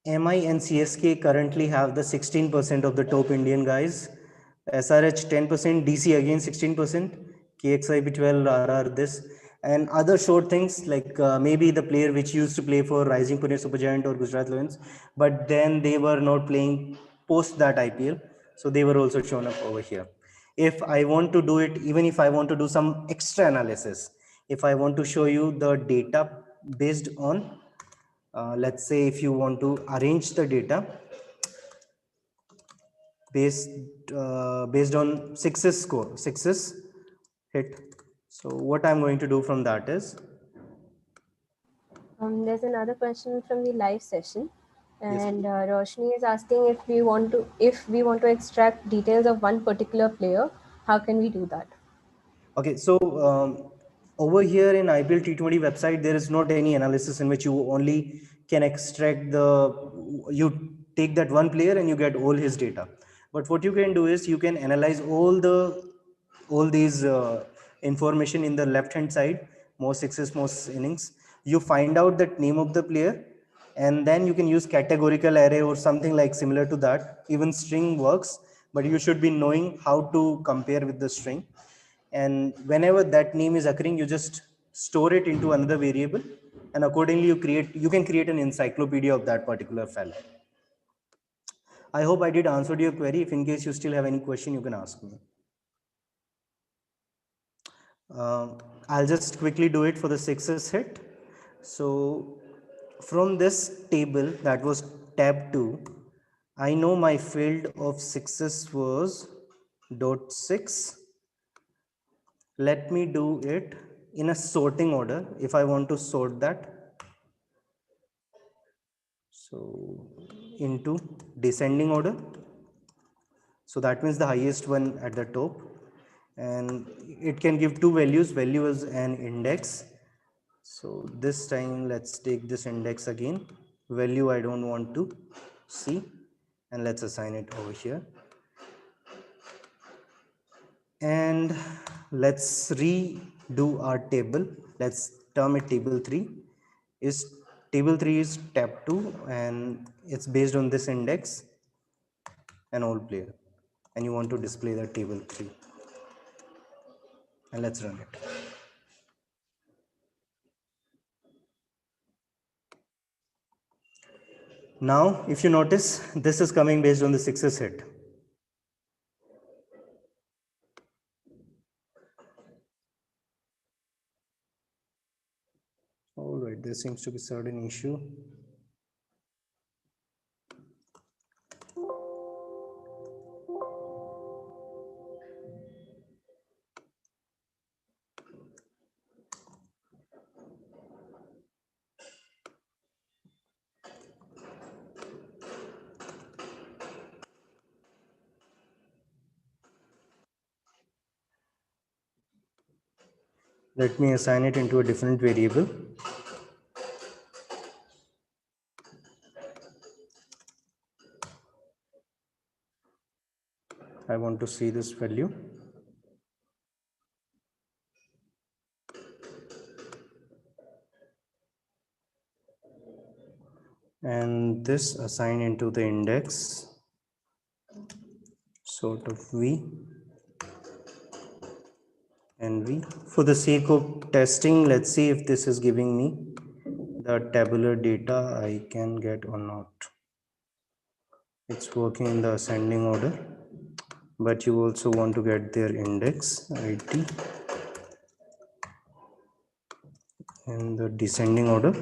MI and CSK currently have the 16% of the top Indian guys, SRH 10%, DC again 16%, KXIB 12, RR this, and other short things like maybe the player which used to play for Rising Pune Supergiant or Gujarat Lions, but then they were not playing post that IPL, so they were also shown up over here. If I want to do it, even if I want to do some extra analysis, if I want to show you the data based on let's say if you want to arrange the data based based on sixes hit. So what I'm going to do from that is, There's another question from the live session, yes, and Roshni is asking if we want to extract details of one particular player, how can we do that? okay. So over here in IPL T20 website, there is not any analysis in which you only can extract you take that one player and you get all his data. But what you can do is you can analyze all these information in the left hand side, most sixes, most innings. You find out that name of the player, and then you can use categorical array or something like similar to that. Even string works, but you should be knowing how to compare with the string. And whenever that name is occurring, you just store it into another variable, and accordingly you can create an encyclopedia of that particular file. I hope I did answer your query. If in case you still have any question, you can ask me. I'll just quickly do it for the sixes hit. So from this table, that was tab 2, I know my field of sixes was dot 6, Let me do it in a sorting order if I want to sort that. So into descending order. So that means the highest one at the top, and it can give two values. Value is an index. So this time let's take this index again. Value I don't want to see, and let's assign it over here. And let's redo our table. Let's term it table 3. Is table 3 is tab 2, and it's based on this index and all player, and you want to display the table 3, and let's run it. Now if you notice, this is coming based on the sixes hit. All right, there seems to be certain issue. Let me assign it into a different variable. I want to see this value. And this assign into the index sort of v and v. For the sake of testing, let's see if this is giving me the tabular data I can get or not. It's working in the ascending order, but you also want to get their index it in the descending order.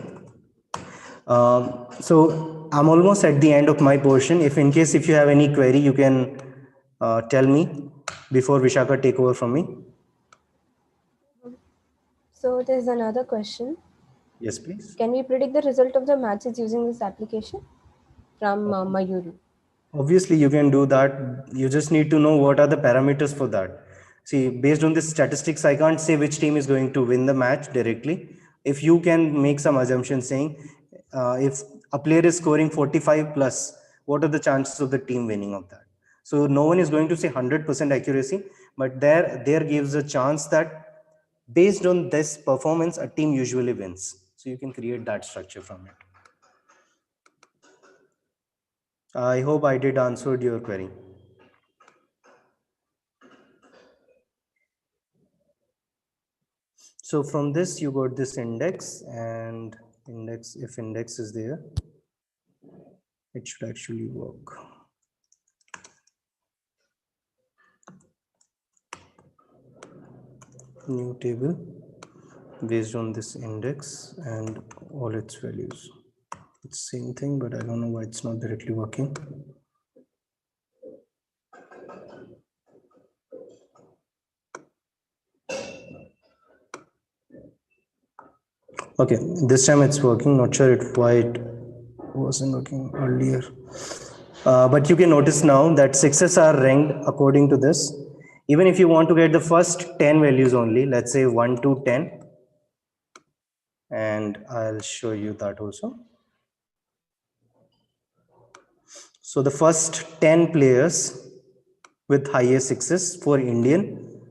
So I'm almost at the end of my portion. If you have any query, you can tell me before Vishaka take over from me. So there's another question. Yes, please. Can we predict the result of the matches using this application? From Mayuri. Obviously, you can do that. You just need to know what are the parameters for that. See, based on the statistics, I can't say which team is going to win the match directly. If you can make some assumptions saying if a player is scoring 45 plus, what are the chances of the team winning of that? So no one is going to say 100% accuracy, but there gives a chance that based on this performance, a team usually wins. So you can create that structure from it. I hope I did answer your query. So from this you got this index, and index, if index is there, it should actually work. New table based on this index and all its values. It's same thing, but I don't know why it's not directly working. Okay, this time it's working. Not sure why it wasn't working earlier. But you can notice now that sixes are ranked according to this. Even if you want to get the first 10 values only, let's say 1 to 10, and I'll show you that also. So the first 10 players with highest sixes for Indian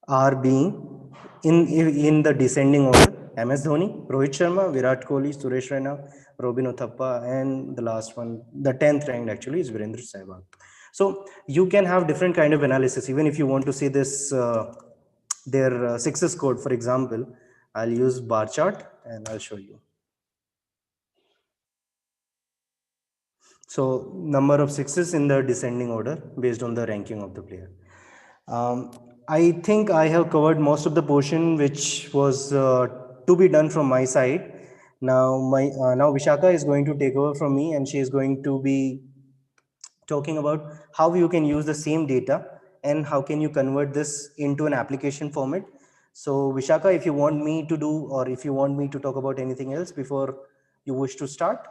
are being in the descending order: MS Dhoni, Rohit Sharma, Virat Kohli, Suresh Raina, Robin Uthappa, and the last one, the 10th ranked actually, is Virendra Sehwag. So you can have different kind of analysis. Even if you want to see this their sixes code, for example, I'll use bar chart and I'll show you. So number of sixes in the descending order based on the ranking of the player. I think I have covered most of the portion which was to be done from my side. Now Vishaka is going to take over from me, and she is going to be talking about how you can use the same data and how can you convert this into an application format. So Vishaka, if you want me to do, or if you want me to talk about anything else before you wish to start.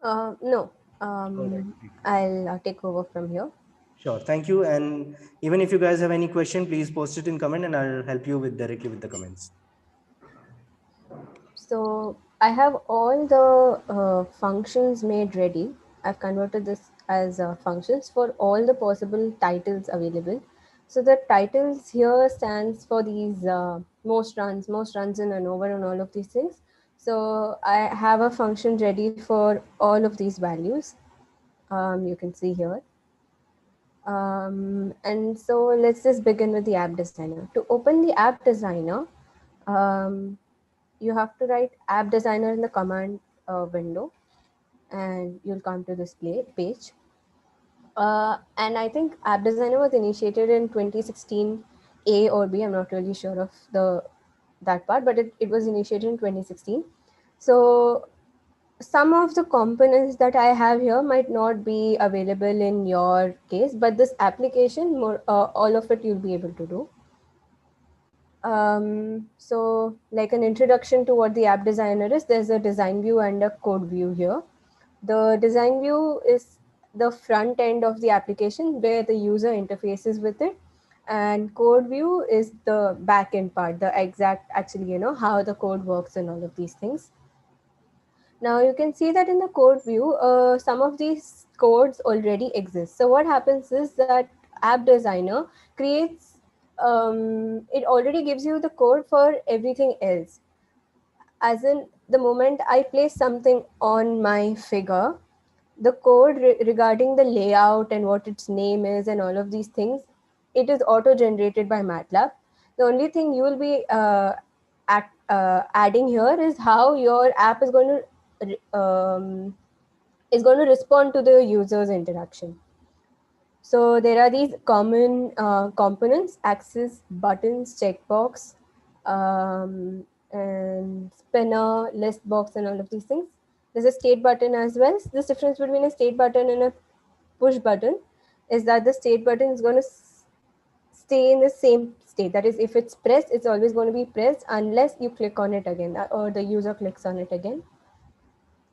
No, All right. I'll take over from here. Sure. Thank you. And even if you guys have any question, please post it in comment and I'll help you with directly with the comments. So I have all the functions made ready. I've converted this as functions for all the possible titles available. So the titles here stands for these most runs in an over and all of these things. So I have a function ready for all of these values. You can see here. And so let's just begin with the app designer. To open the app designer, um, you have to write app designer in the command window, and you'll come to this page. And I think app designer was initiated in 2016 A or B. I'm not really sure of that part, but it was initiated in 2016. So some of the components that I have here might not be available in your case, but this application, all of it you'll be able to do. So like an introduction to what the app designer is, there's a design view and a code view here. The design view is the front end of the application where the user interfaces with it, and code view is the back end part, the exact actually how the code works and all of these things. Now you can see that in the code view, some of these codes already exist. So what happens is that app designer creates, it already gives you the code for everything else. As in, the moment I place something on my figure, the code regarding the layout and what its name is and all of these things, it is auto generated by MATLAB. The only thing you will be adding here is how your app is going to respond to the user's interaction. So there are these common components: axis, buttons, checkbox, and spinner, list box, and all of these things. There's a state button as well. This difference between a state button and a push button is that the state button is going to stay in the same state. That is, if it's pressed, it's always going to be pressed unless you click on it again, or the user clicks on it again.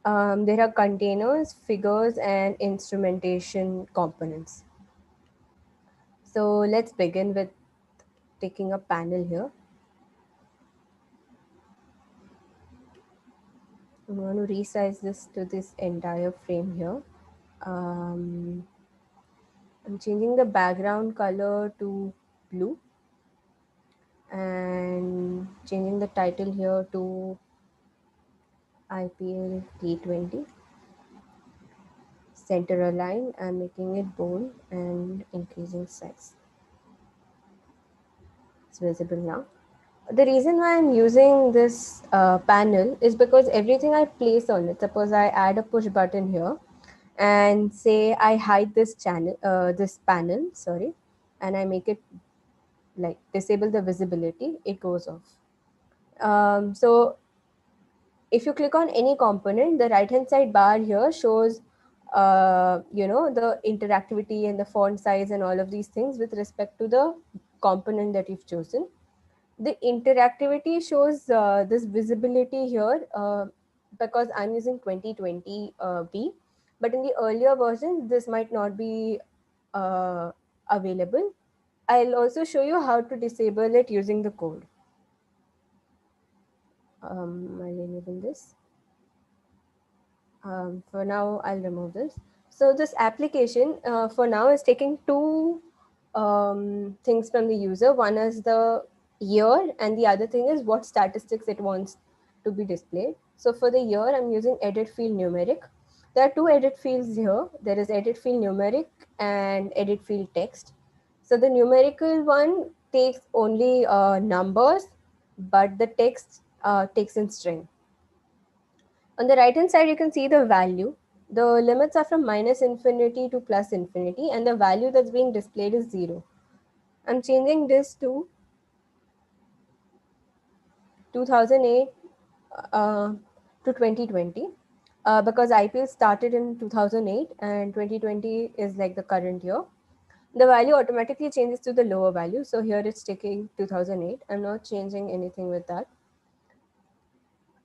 There are containers, figures, and instrumentation components. So let's begin with taking a panel here. I'm going to resize this to this entire frame here. Um, I'm changing the background color to blue and changing the title here to IPL T20. Center align, I'm making it bold and increasing size. It's visible now. The reason why I'm using this panel is because everything I place on it, suppose I add a push button here and say I hide this panel, sorry, and I make it like disable the visibility, it goes off. So if you click on any component, the right hand side bar here shows the interactivity and the font size and all of these things with respect to the component that you've chosen. The interactivity shows this visibility here because I'm using 2020 B, but in the earlier version this might not be uh, available. I'll also show you how to disable it using the code. I'll enable this. For now, I'll remove this. So this application for now is taking two things from the user. One is the year, and the other thing is what statistics it wants to be displayed. So for the year, I'm using edit field numeric. There are two edit fields here. There is edit field numeric and edit field text. So the numerical one takes only numbers, but the text takes in string. On the right hand side, you can see the value. The limits are from minus infinity to plus infinity, and the value that's being displayed is 0. I'm changing this to 2008 uh, to 2020 because IPL started in 2008 and 2020 is like the current year. the value automatically changes to the lower value. So here it's taking 2008. I'm not changing anything with that.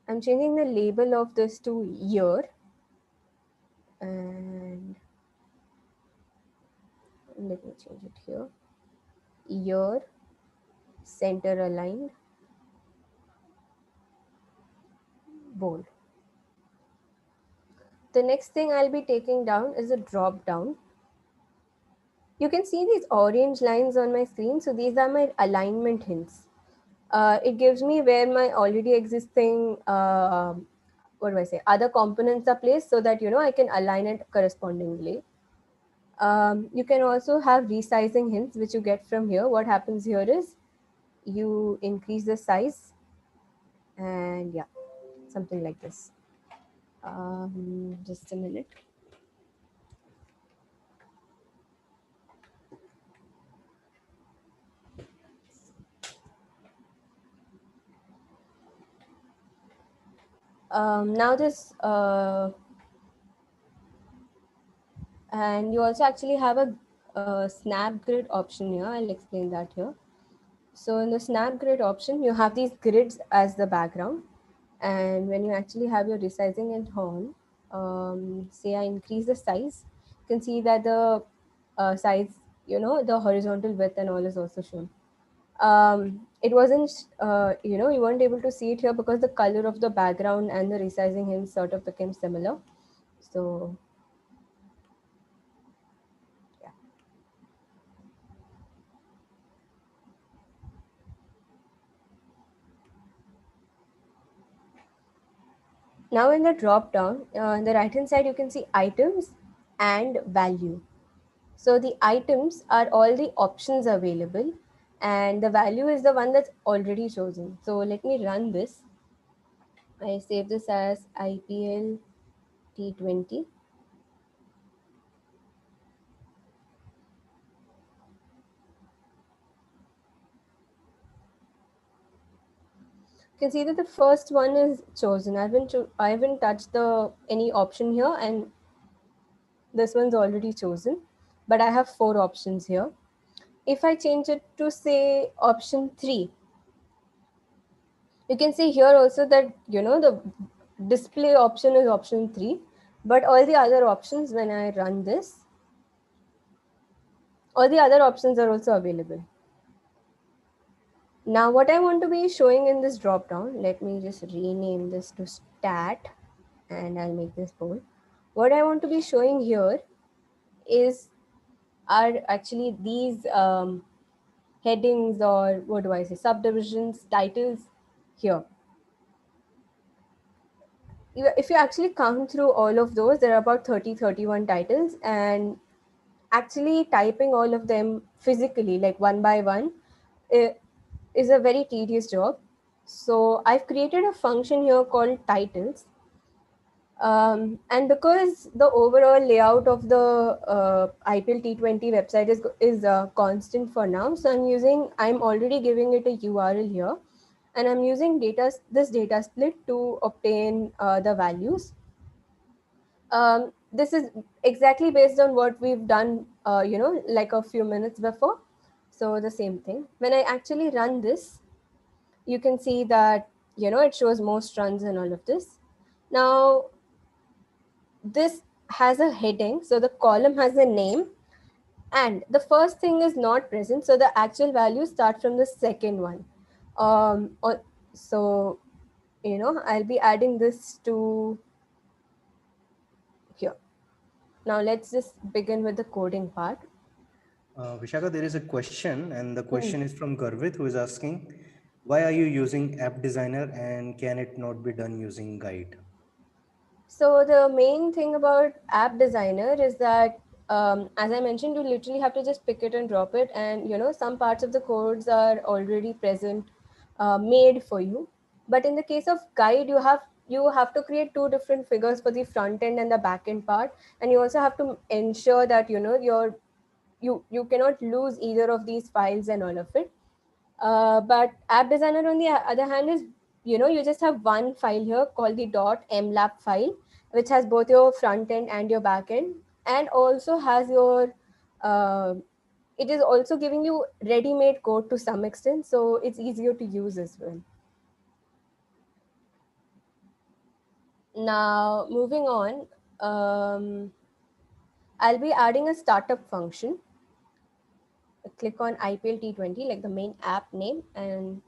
I'm changing the label of this to year, and let me change it here. Year, center aligned, bold. The next thing I'll be taking down is a drop down. You can see these orange lines on my screen. So these are my alignment hints. It gives me where my already existing, what do I say, other components are placed, so that I can align it correspondingly. You can also have resizing hints, which you get from here. What happens here is you increase the size, and yeah, something like this. Just a minute. Now this, and you also actually have a snap grid option here. I'll explain that here. So in the snap grid option, you have these grids as the background. And when you actually have your resizing and on, say I increase the size, you can see that the size, the horizontal width and all is also shown. It wasn't, you weren't able to see it here because the color of the background and the resizing hints sort of became similar. So yeah. Now in the drop down, on the right hand side, you can see items and value. So the items are all the options available, and the value is the one that's already chosen. So let me run this. I save this as IPL T20. You can see that the first one is chosen. I haven't touched the any option here, and this one's already chosen. But I have 4 options here. If I change it to say option 3, you can see here also that the display option is option 3, but all the other options, when I run this, all the other options are also available. Now what I want to be showing in this drop down, let me just rename this to stat, and I'll make this bold. What I want to be showing here is are actually these headings, or what do I say, subdivisions, titles here. If you actually count through all of those, there are about 31 titles, and actually typing all of them physically, like one by one, is a very tedious job. So I've created a function here called titles. And because the overall layout of the IPL T20 website is constant for now, so I'm already giving it a URL here, and I'm using this data split to obtain the values. This is exactly based on what we've done, like a few minutes before. So the same thing. When I actually run this, you can see that, it shows most runs and all of this. Now, this has a heading. So the column has a name, and the first thing is not present. So the actual values start from the second one. So, I'll be adding this to here. Now let's just begin with the coding part. Vishaka, there is a question, and the Hmm. question is from Garvit, who is asking, why are you using App Designer and can it not be done using Guide? So the main thing about App Designer is that, as I mentioned, you literally have to just pick it and drop it, and some parts of the codes are already present, made for you. But in the case of Guide, you have to create 2 different figures for the front end and the back end part, and you also have to ensure that you cannot lose either of these files and all of it. But App Designer, on the other hand, is you just have one file here called the .mlab file, which has both your front end and your back end, and also has your uh, it is also giving you ready-made code to some extent, so it's easier to use as well. Now, moving on, I'll be adding a startup function. Click on IPL T20, like the main app name, and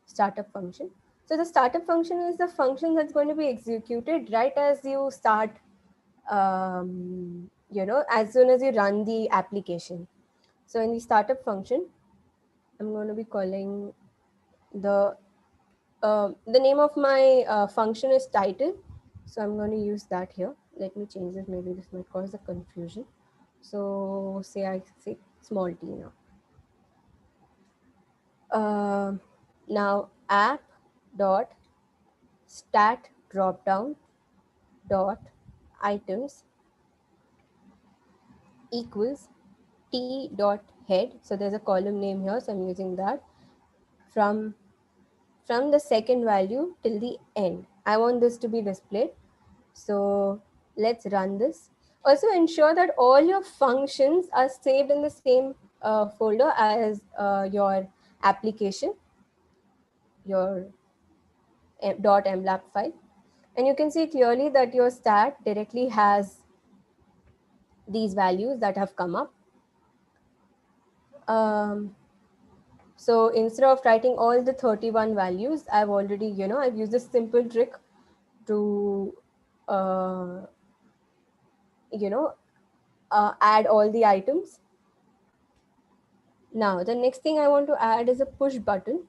startup function. So the startup function is the function that's going to be executed right as you start, as soon as you run the application. So in the startup function, I'm going to be calling the the name of my function is title. So I'm going to use that here. Let me change this. Maybe this might cause a confusion. So say I say small t now. Uh, Now app dot stat dropdown dot items equals t dot head. So there's a column name here, so I'm using that from the second value till the end. I want this to be displayed. So let's run this. Also ensure that all your functions are saved in the same folder as your application, your .mlab file. And you can see clearly that your stat directly has these values that have come up. Um, so instead of writing all the 31 values, I've already, I've used a simple trick to, uh, you know, add all the items. Now, the next thing I want to add is a push button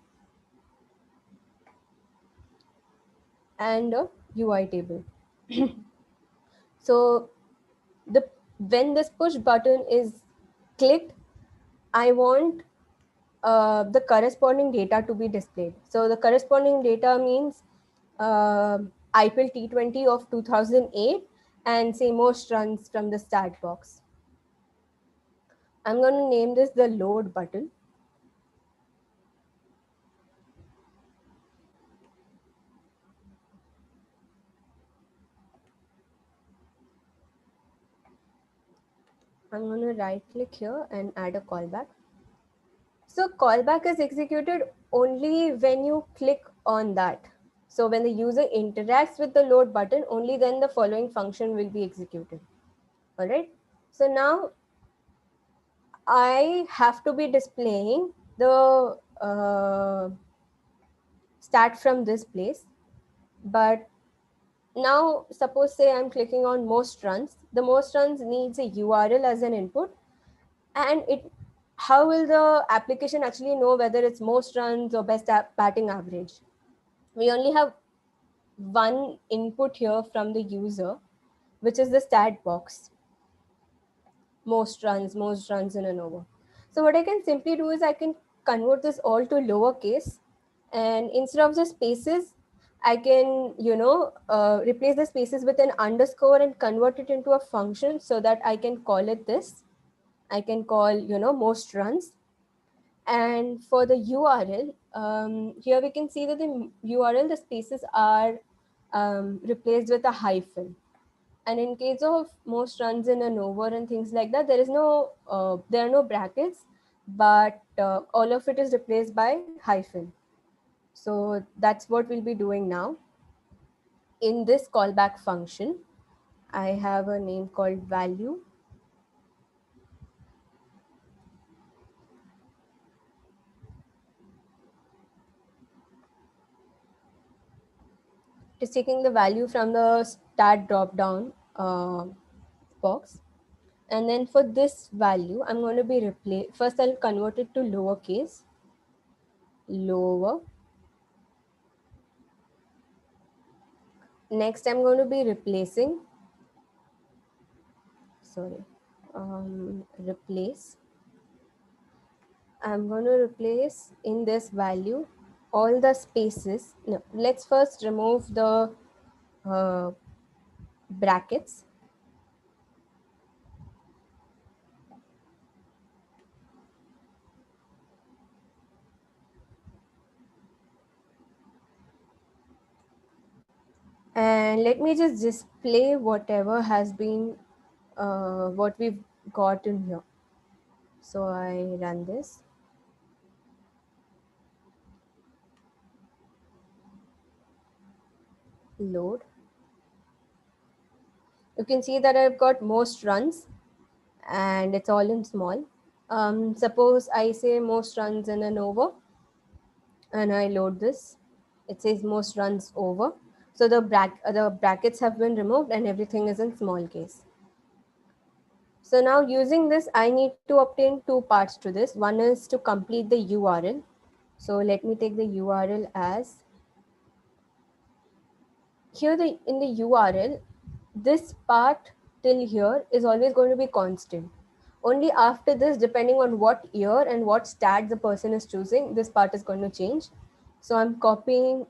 and a UI table. So the when this push button is clicked, I want the corresponding data to be displayed. So the corresponding data means IPL T20 of 2008 and say most runs from the stat box. I'm going to name this the load button. I'm going to right click here and add a callback. So callback is executed only when you click on that. So when the user interacts with the load button, only then the following function will be executed. All right. So now I have to be displaying the stat from this place. But now suppose say I'm clicking on most runs. The most runs needs a URL as an input, and it how will the application actually know whether it's most runs or best batting average? We only have one input here from the user, which is the stat box, most runs in an over. So what I can simply do is I can convert this all to lowercase, and instead of the spaces, I can replace the spaces with an underscore and convert it into a function so that I can call it this. I can call most runs. And for the URL, here we can see that the URL, the spaces are replaced with a hyphen. And in case of most runs in an over and things like that, there are no brackets, but all of it is replaced by hyphen. So that's what we'll be doing now. In this callback function, I have a name called value. It is taking the value from the stat drop down box. And then for this value, I'm going to be first I'll convert it to lowercase, lower. Next, I'm going to be replacing, sorry, replace. I'm going to replace in this value all the spaces. No, let's first remove the uh, brackets. And let me just display whatever has been, what we've got in here. So I run this. Load. You can see that I've got most runs and it's all in small. Suppose I say most runs in an over and I load this. It says most runs over. So the brackets have been removed and everything is in small case. So now using this, I need to obtain two parts to this. One is to complete the URL. So let me take the URL as here in the URL, this part till here is always going to be constant. Only after this, depending on what year and what stat the person is choosing, this part is going to change. So I'm copying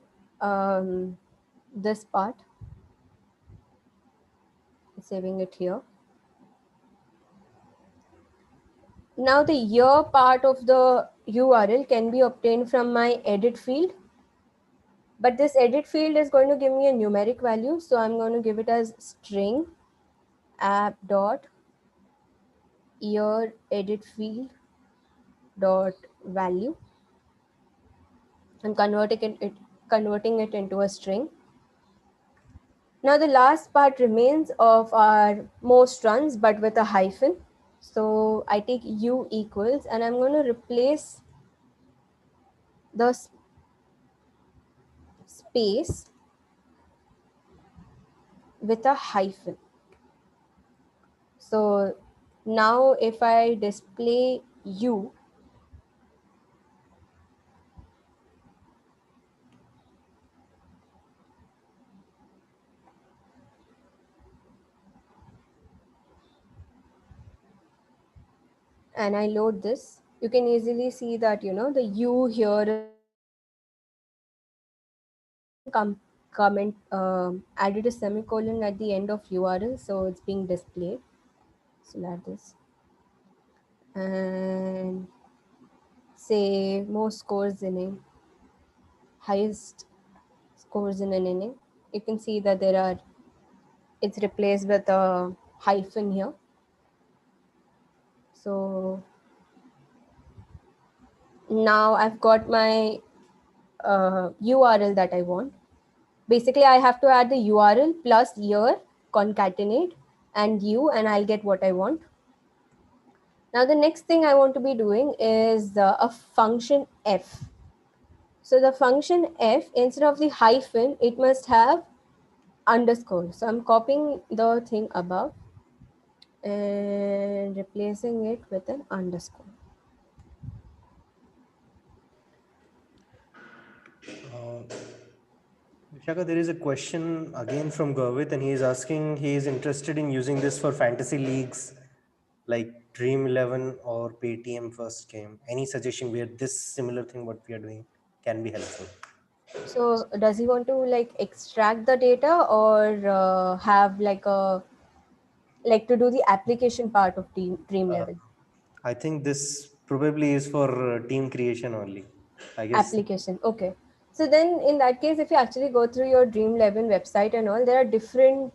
this part, saving it here. Now the year part of the URL can be obtained from my edit field, but this edit field is going to give me a numeric value. So I'm going to give it as string app dot year edit field dot value. I'm converting it into a string. Now the last part remains of our most runs but with a hyphen. So I take u equals and I'm going to replace the space with a hyphen. So now if I display u, and I load this, you can easily see that the u here is comment added a semicolon at the end of URL, so it's being displayed. So add this and say most scores inning, highest scores in an inning. You can see that it's replaced with a hyphen here. So now I've got my URL that I want. Basically, I have to add the URL plus year, concatenate, and u, and I'll get what I want. Now, the next thing I want to be doing is a function f. So the function f, instead of the hyphen, it must have underscore. So I'm copying the thing above and replacing it with an underscore. Vishaka, there is a question again from Gurvit, and he is asking, he is interested in using this for fantasy leagues like Dream 11 or Paytm First Game. Any suggestion where this similar thing what we are doing can be helpful? So does he want to like extract the data or have like to do the application part of Dream Uh, level? I think this probably is for team creation only. I guess. Application, okay. So then in that case, if you actually go through your Dream11 website and all, there are different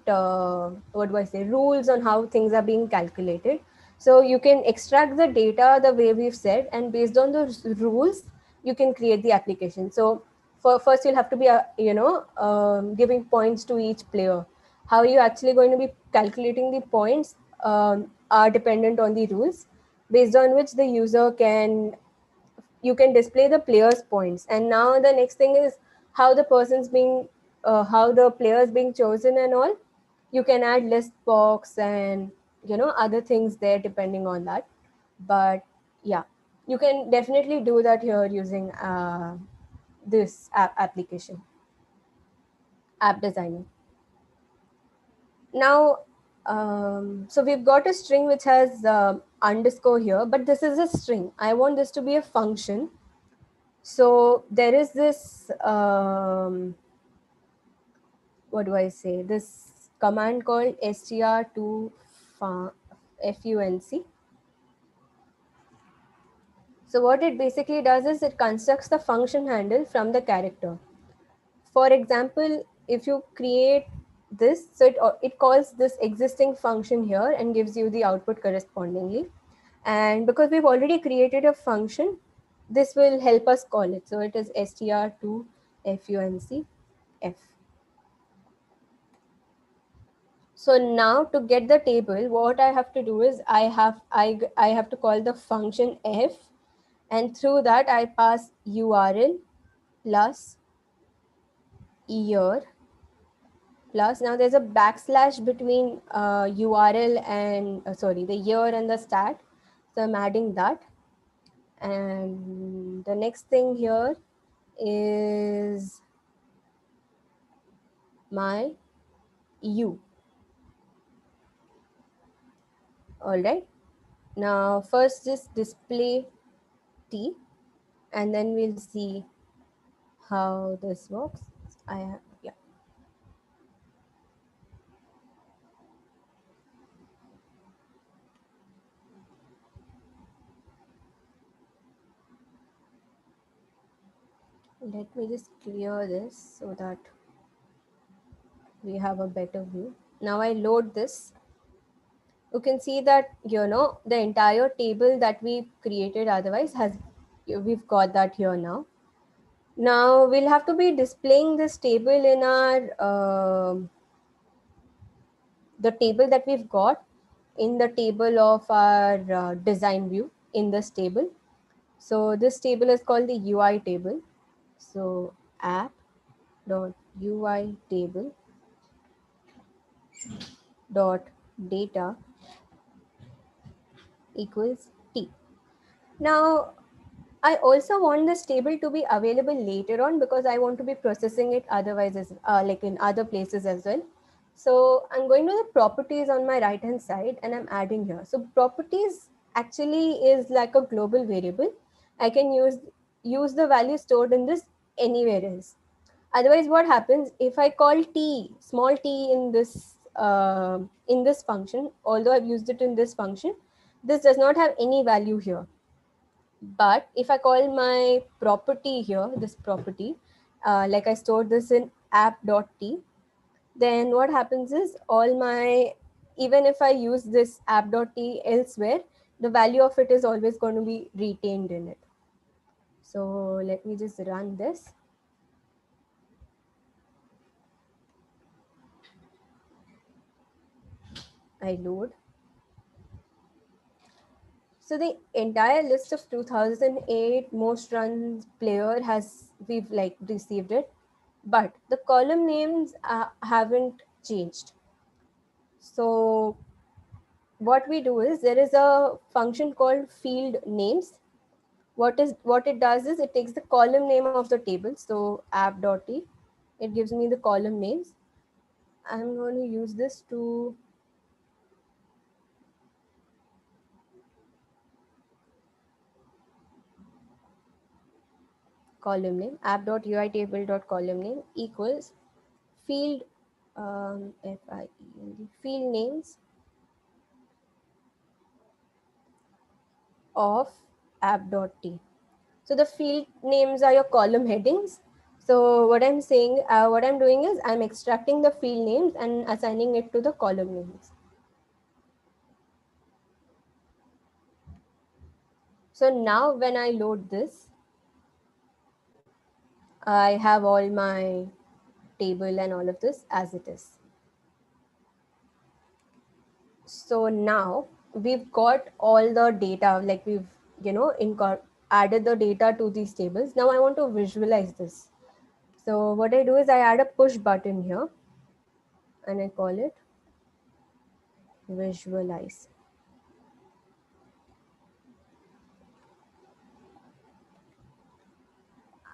what do I say, rules on how things are being calculated. So you can extract the data the way we've said, and based on the rules you can create the application. So for first you'll have to be giving points to each player. How are you actually going to be calculating the points are dependent on the rules, based on which the user can you can display the players points. And now the next thing is how the person's being how the players being chosen and all. You can add list box and other things there depending on that. But yeah, you can definitely do that here using this application, app designer. Now so we've got a string which has underscore here, but this is a string. I want this to be a function. So there is this what do I say? This command called str2 func. So what it basically does is it constructs the function handle from the character. For example, if you create this, so it calls this existing function here and gives you the output correspondingly. And because we've already created a function, this will help us call it. So it is str2 func f. So now to get the table, what I have to do is I have to call the function f, and through that I pass URL plus year plus, now there's a backslash between URL and sorry, the year and the stat. So I'm adding that. And the next thing here is my U. All right. Now first just display T, and then we'll see how this works. Yeah. Let me just clear this so that we have a better view. Now I load this. You can see that the entire table that we created otherwise has, we've got that here now. Now we'll have to be displaying this table in our the table that we've got in the table of our design view in this table. So this table is called the UI table. So app dot UI table dot data equals T. Now I also want this table to be available later on because I want to be processing it otherwise as like in other places as well. So I'm going to the properties on my right hand side and I'm adding here. So properties actually is like a global variable. I can use the value stored in this anywhere else. Otherwise, what happens if I call t small t in this function? Although I've used it in this function, this does not have any value here. But if I call my property here, this property, like I stored this in app.t, then what happens is even if I use this app.t elsewhere, the value of it is always going to be retained in it. So let me just run this. I load. So the entire list of 2008 most runs player we've like received it, but the column names haven't changed. So what we do is there is a function called field names. What it does is it takes the column name of the table. So app.t, it gives me the column names. I'm going to use this to column name app.ui table.column name equals field field names of app.t. So the field names are your column headings. So what I'm doing is I'm extracting the field names and assigning it to the column names. So now when I load this, I have all my table and all of this as it is. So now we've got all the data, like we've, added the data to these tables. Now I want to visualize this. So what I do is I add a push button here and I call it visualize.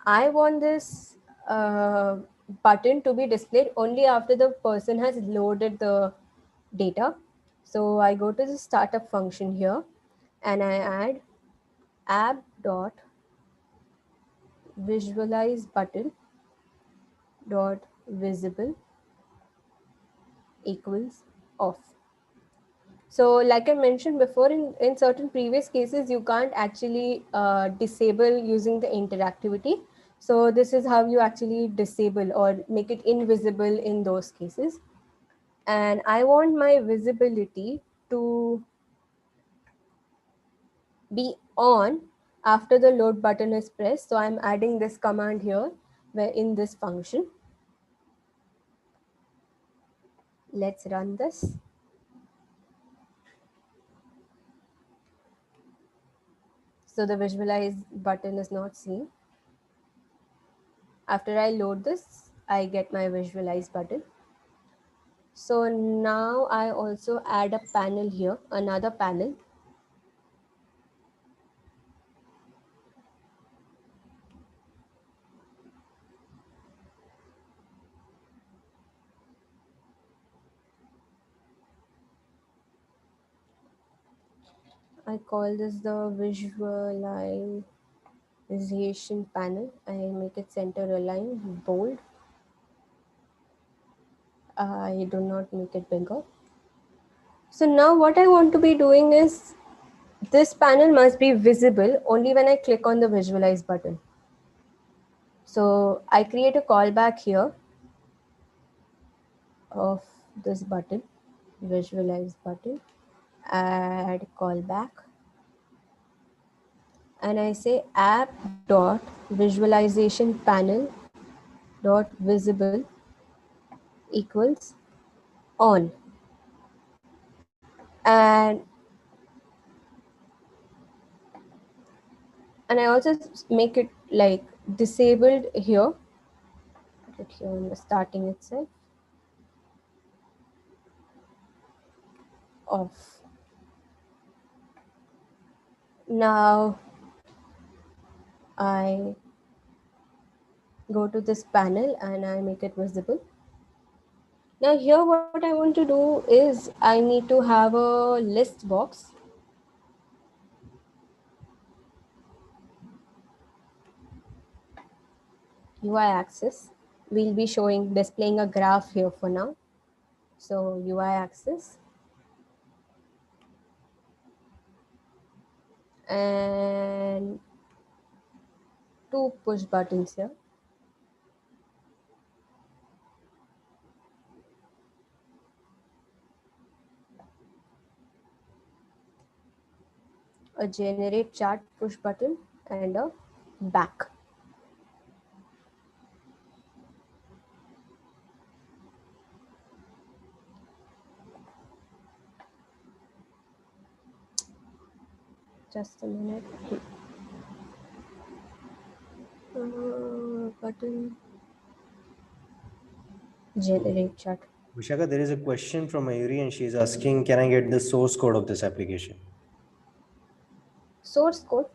I want this button to be displayed only after the person has loaded the data. So I go to the startup function here and I add app dot visualize button dot visible equals off. So like I mentioned before, in certain previous cases, you can't actually disable using the interactivity. So this is how you actually disable or make it invisible in those cases. And I want my visibility to be on after the load button is pressed. So I'm adding this command here where in this function. Let's run this. So the visualize button is not seen. After I load this, I get my visualize button. So now I also add a panel here, another panel. I call this the visualization panel. I make it center aligned, bold. I do not make it bigger. So now what I want to be doing is this panel must be visible only when I click on the visualize button. So I create a callback here of this button, visualize button, add callback, and I say app dot visualization panel dot visible equals on, and I also make it like disabled here. Put it here in the starting itself, off. Now I go to this panel and I make it visible. Now here what I want to do is I need to have a list box. UI axis. We'll be displaying a graph here for now. So UI axis and two push buttons here. A generate chart push button and a back. Just a minute. Button generate chart. Vishaka, there is a question from Mayuri and she is asking, can I get the source code of this application? Source code.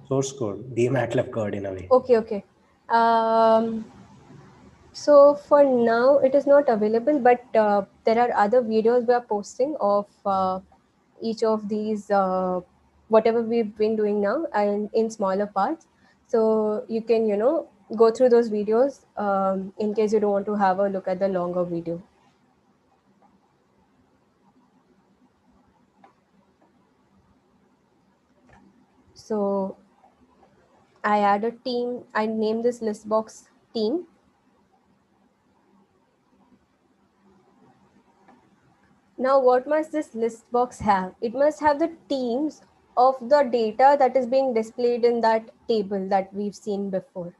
Source code, the MATLAB code in a way. Okay. So for now it is not available, but there are other videos we are posting of each of these whatever we've been doing now and in smaller parts. So you can go through those videos in case you don't want to have a look at the longer video. So I add a team. I name this list box team. Now, what must this list box have? It must have the teams of the data that is being displayed in that table that we've seen before.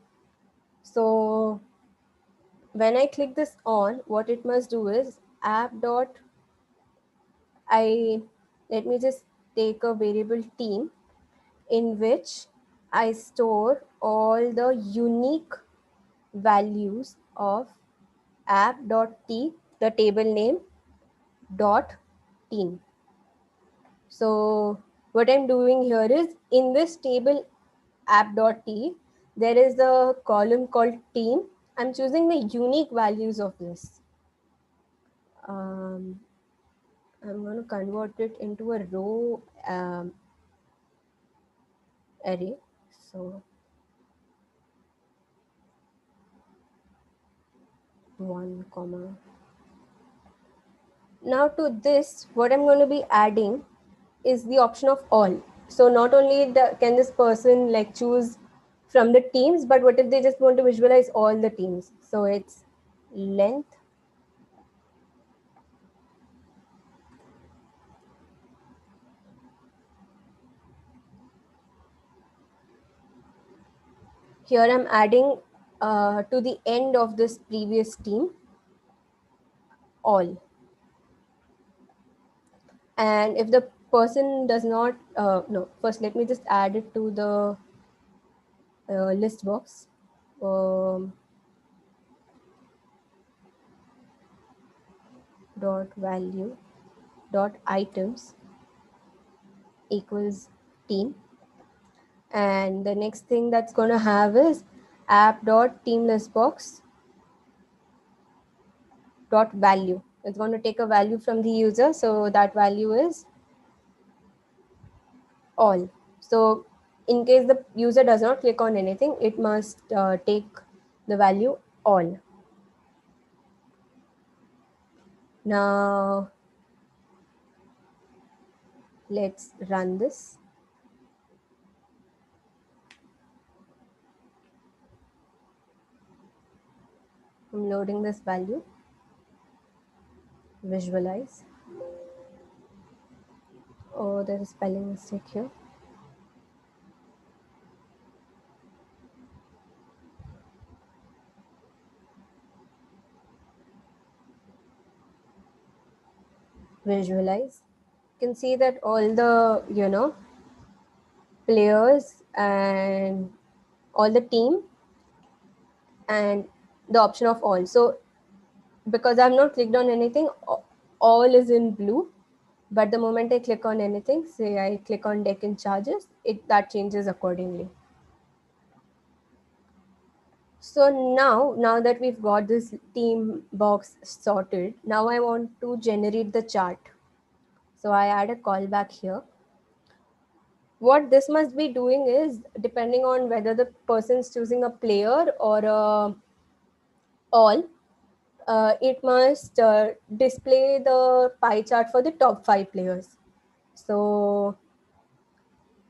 So when I click this on, what it must do is app dot let me just take a variable team in which I store all the unique values of app.t, the table name, dot team. So what I'm doing here is in this table app.t, there is a column called team. I'm choosing the unique values of this. I'm going to convert it into a row array. So 1 comma. Now to this, what I'm going to be adding is the option of all. So not only can this person like choose from the teams, but what if they just want to visualize all the teams? So it's length Here I'm adding to the end of this previous team all. And if the person does not, no, first let me just add it to the list box. Um, dot value dot items equals team, and the next thing that's going to have is app dot team list box dot value. It's going to take a value from the user, so that value is all. So in case the user does not click on anything, it must take the value all. Now let's run this. I'm loading this value. Visualize. Oh, there's a spelling mistake here. Visualize. You can see that all the players and all the team and the option of all. So because I've not clicked on anything, all is in blue. But the moment I click on anything, say I click on deck and charges, that changes accordingly. So now that we've got this team box sorted, now I want to generate the chart. So I add a callback here. What this must be doing is, depending on whether the person's choosing a player or all, it must display the pie chart for the top 5 players. So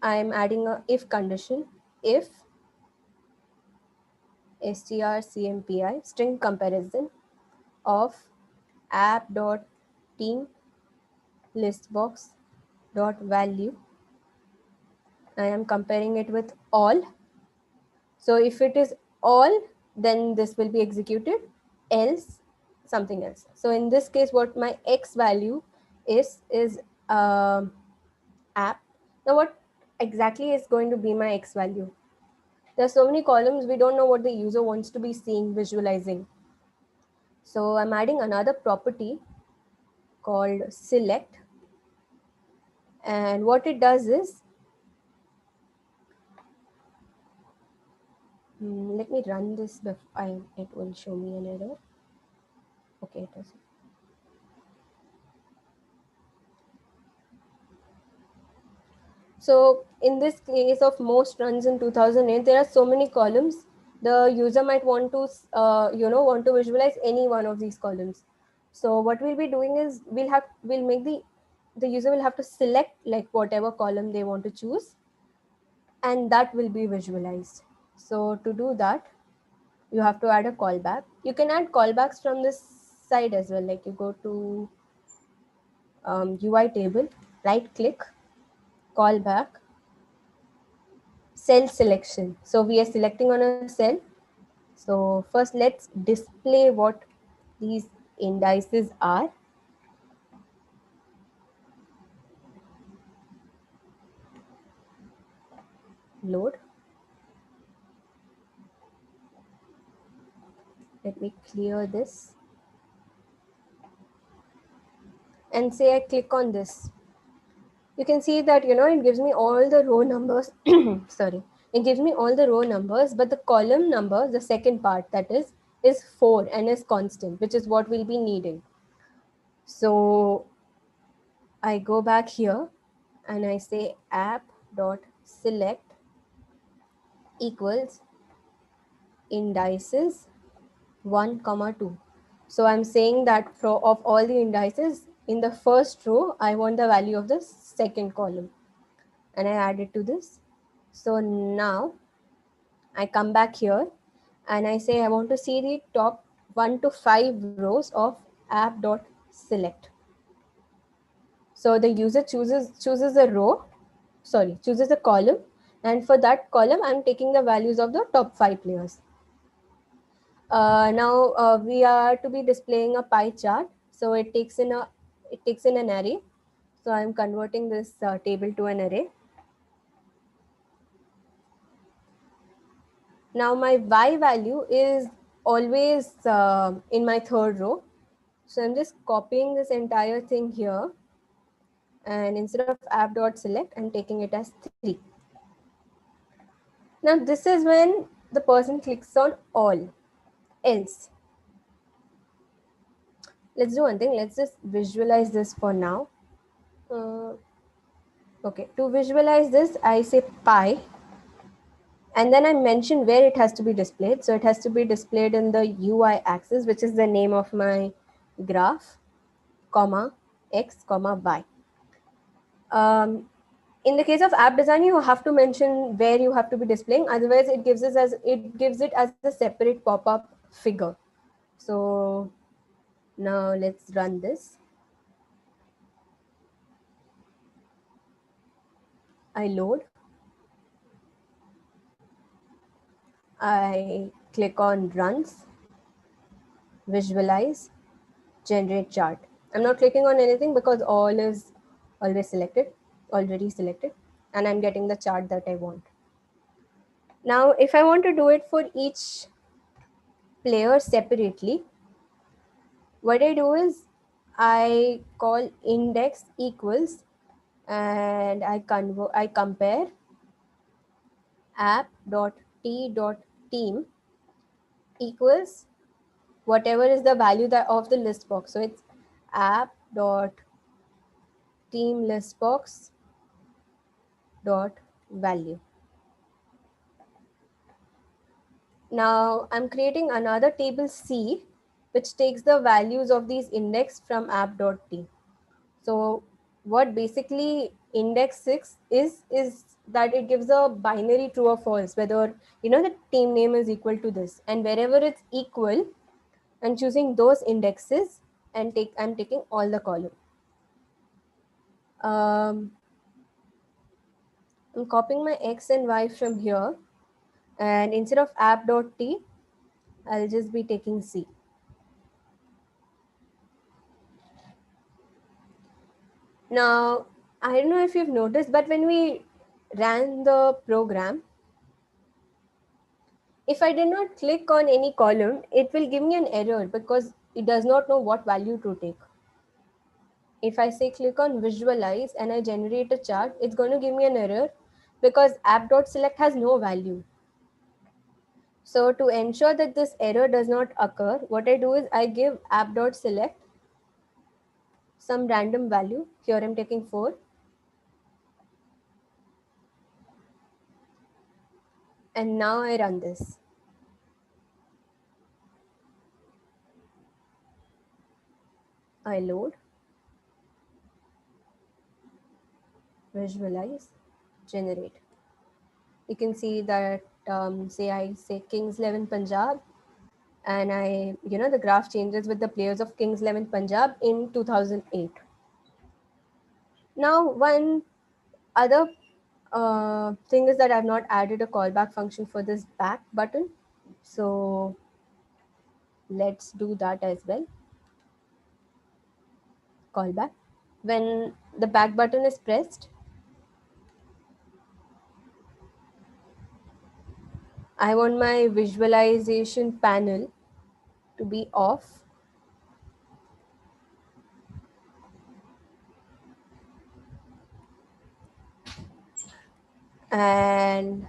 I'm adding a if condition. If strcmpi string comparison of app dot team listbox dot value, I am comparing it with all. So if it is all, then this will be executed, else something else. So in this case, what my x value is app. Now what exactly is going to be my x value? There are so many columns, we don't know what the user wants to be seeing, visualizing. So I'm adding another property called select, and what it does is, let me run this before it will show me an error. Okay, it is. So in this case of most runs in 2008, there are so many columns. The user might want to, want to visualize any one of these columns. So what we'll be doing is we'll make the user will have to select like whatever column they want to choose, and that will be visualized. So to do that, you have to add a callback. You can add callbacks from this side as well. Like you go to UI table, right click, callback, cell selection. So we are selecting on a cell. So first let's display what these indices are. Load. Let me clear this. And say I click on this. You can see that, it gives me all the row numbers. Sorry. It gives me all the row numbers, but the column number, the second part, that is 4 and is constant, which is what we'll be needing. So I go back here and I say app dot select equals indices 1 comma 2. So I'm saying that of all the indices in the first row, I want the value of the second column, and I add it to this. So now I come back here and I say I want to see the top 1 to 5 rows of app dot select. So the user chooses a row, chooses a column, And for that column, I'm taking the values of the top 5 players. Now we are to be displaying a pie chart. So it takes in an array. So I'm converting this table to an array. Now my y value is always in my third row. So I'm just copying this entire thing here, and instead of app.select, I'm taking it as 3. Now this is when the person clicks on all. Else, let's do one thing. Let's just visualize this for now. Uh, okay, to visualize this, I say pi, and then I mention where it has to be displayed. So it has to be displayed in the UI axis, which is the name of my graph, comma x, comma y. In the case of app design, you have to mention where you have to be displaying. Otherwise, it gives it as a separate pop-up figure. So now let's run this. I load. I click on runs, visualize, generate chart. I'm not clicking on anything because all is always selected, already selected, and I'm getting the chart that I want. Now, if I want to do it for each player separately, what I do is I call index equals, and I compare app.t.team equals whatever is the value of the list box. So it's app.team list box dot value. Now I'm creating another table C, which takes the values of these index from app.t. So what basically index 6 is that it gives a binary true or false, whether the team name is equal to this, and wherever it's equal, I'm choosing those indexes and I'm taking all the column. Um, I'm copying my x and y from here, and instead of app.t, I'll just be taking C. Now, I don't know if you've noticed, but when we ran the program, if I did not click on any column, it will give me an error because it does not know what value to take. If I say click on visualize and I generate a chart, it's going to give me an error because app.select has no value. So to ensure that this error does not occur, what I do is I give app.select some random value. Here I'm taking 4. And now I run this. I load, visualize, generate. You can see that say I say Kings 11 Punjab, and the graph changes with the players of Kings 11 Punjab in 2008. Now one other thing is that I've not added a callback function for this back button, so let's do that as well. Callback. When the back button is pressed, I want my visualization panel to be off, and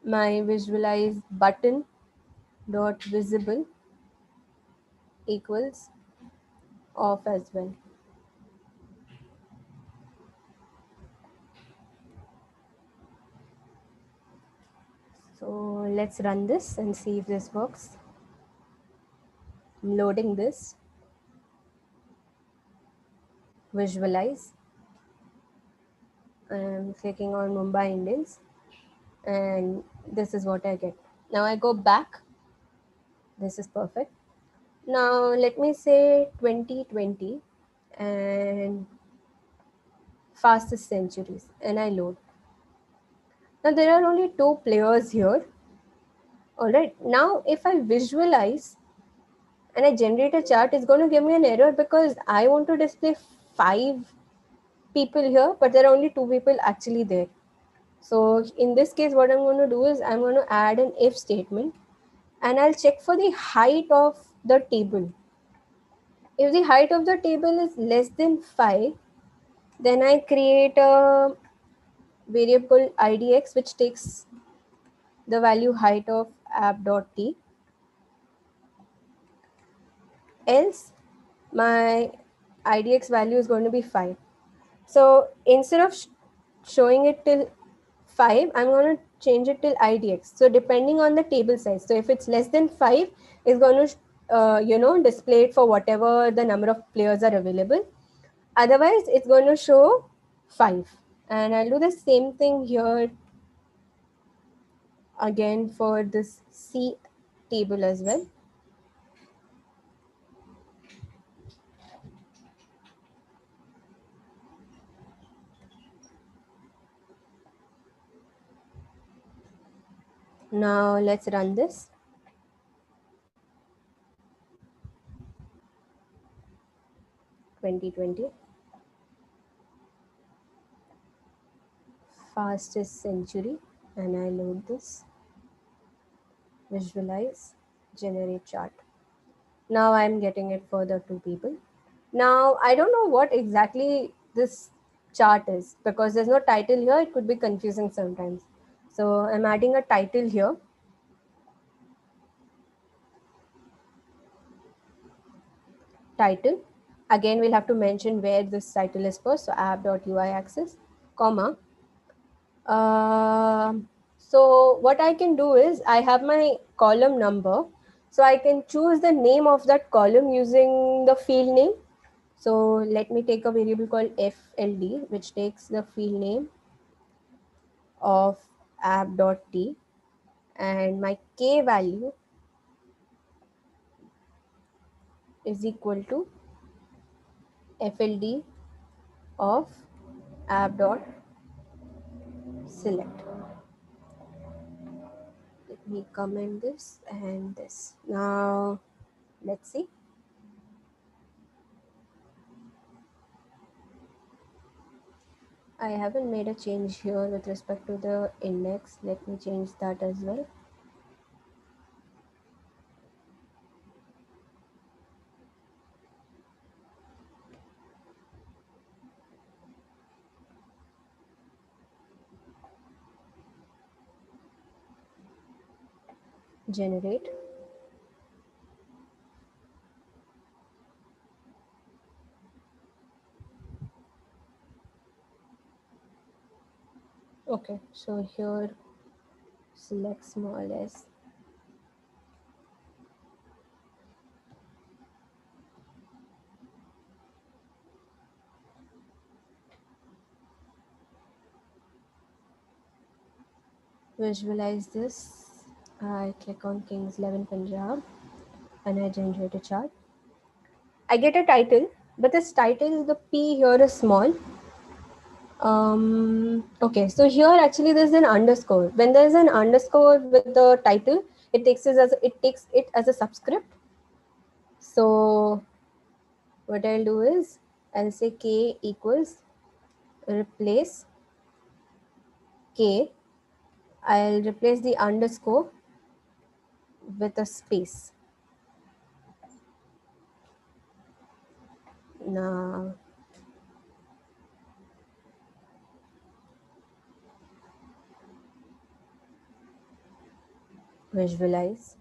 my visualize button dot visible equals off as well. So let's run this and see if this works. I'm loading this, visualize. I'm clicking on Mumbai Indians, and this is what I get. Now I go back. This is perfect. Now let me say 2020 and fastest centuries, and I load. Now there are only two players here. Alright, now if I visualize and I generate a chart, it's going to give me an error because I want to display 5 people here, but there are only 2 people actually there. So in this case, what I'm going to do is I'm going to add an if statement and I'll check for the height of the table. If the height of the table is less than 5, then I create a variable idx which takes the value height of app.t. Else, my idx value is going to be 5. So instead of showing it till 5, I'm going to change it till idx. So depending on the table size. So if it's less than 5, it's going to display it for whatever the number of players are available. Otherwise, it's going to show 5. And I'll do the same thing here again for this C table as well. Now let's run this. (2020) fastest century, and I load this, visualize, generate chart. Now I'm getting it for the 2 people. Now I don't know what exactly this chart is because there's no title here. It could be confusing sometimes. So I'm adding a title here. Title. Again, we'll have to mention where this title is first. So app.ui access, comma. So what I can do is I have my column number. So I can choose the name of that column using the field name. So let me take a variable called FLD, which takes the field name of app.t, and my k value is equal to FLD of app.select. Let me comment this and this. Now let's see. I haven't made a change here with respect to the index. Let me change that as well. Generate. Okay, so here select small s. Visualize this. I click on Kings 11 Punjab and I generate a chart. I get a title, but this title, the P here is small. Okay, so here actually there's an underscore. When there's an underscore with the title, it takes it as a subscript. So what I'll do is I'll say K equals replace K. I'll replace the underscore with a space. Now visualize,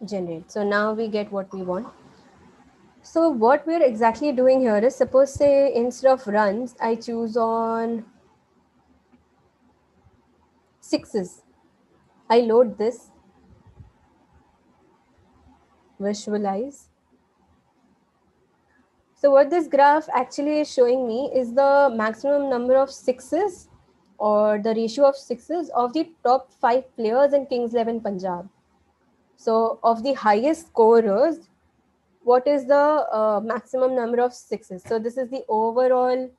generate. So now we get what we want. So what we're exactly doing here is, suppose say instead of runs, I choose on sixes. I load this, visualize. So what this graph actually is showing me is the maximum number of sixes or the ratio of sixes of the top 5 players in Kings 11 Punjab. So of the highest scorers, what is the maximum number of sixes? So this is the overall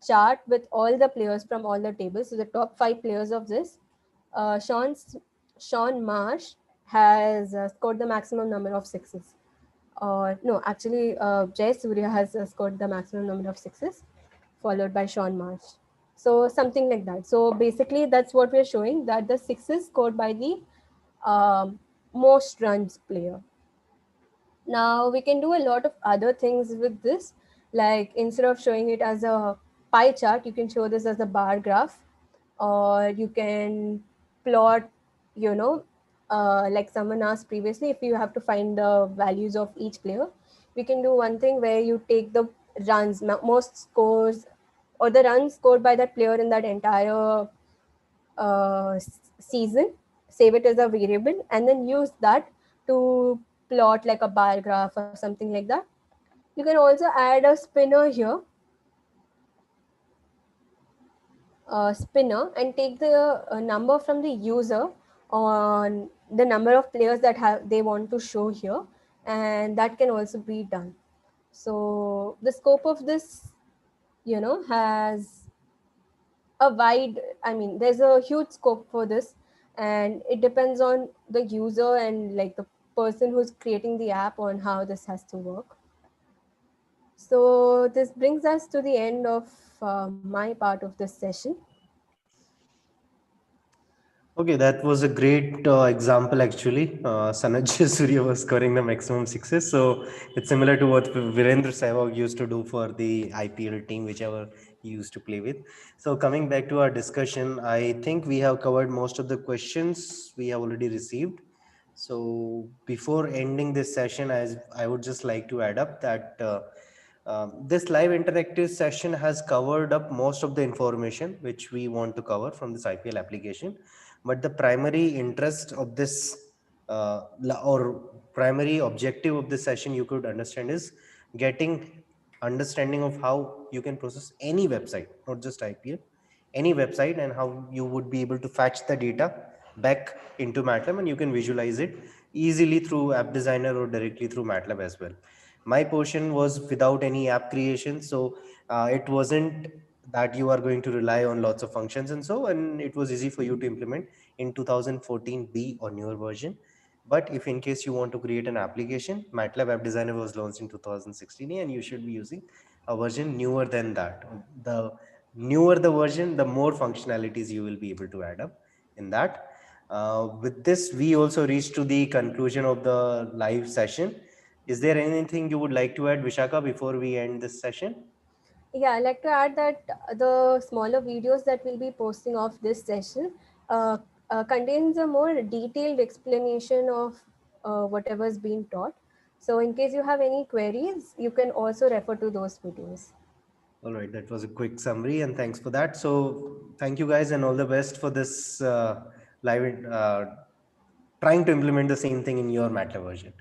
chart with all the players from all the tables. So the top 5 players of this, uh, Sean's, Sean Marsh has scored the maximum number of sixes. Or no, actually, Jay Surya has scored the maximum number of sixes, followed by Sean Marsh. So something like that. So basically, that's what we're showing, that the sixes scored by the um, most runs player. Now we can do a lot of other things with this. Like instead of showing it as a pie chart, you can show this as a bar graph, or you can plot, you know, like someone asked previously, if you have to find the values of each player, we can do one thing where you take the runs, most scores, or the runs scored by that player in that entire season, save it as a variable, and then use that to plot like a bar graph or something like that. You can also add a spinner here, spinner, and take the number from the user on the number of players that have they want to show here, and that can also be done. So the scope of this, has a wide, I mean, there's a huge scope for this, and it depends on the user and like the person who's creating the app on how this has to work. So this brings us to the end of my part of this session. Okay, that was a great example actually. Sanjay Surya was scoring the maximum sixes. So it's similar to what Virendra Sehwag used to do for the IPL team, whichever he used to play with. So coming back to our discussion, I think we have covered most of the questions we have already received. So before ending this session, as I would just like to add up that this live interactive session has covered up most of the information which we want to cover from this IPL application. But the primary interest of this or primary objective of this session, you could understand, is getting understanding of how you can process any website, not just IPL, any website, and how you would be able to fetch the data back into MATLAB, and you can visualize it easily through App Designer or directly through MATLAB as well. My portion was without any app creation, so it wasn't that you are going to rely on lots of functions and so, and it was easy for you to implement in 2014b or newer version. But if in case you want to create an application, MATLAB App Designer was launched in 2016, and you should be using a version newer than that. The newer the version, the more functionalities you will be able to add up in that. With this, we also reached to the conclusion of the live session. Is there anything you would like to add, Vishaka, before we end this session? Yeah, I'd like to add that the smaller videos that we'll be posting of this session uh, contains a more detailed explanation of whatever's been taught. So in case you have any queries, you can also refer to those videos. All right, that was a quick summary, and thanks for that. So, thank you guys, and all the best for this live trying to implement the same thing in your MATLAB version.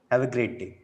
Have a great day.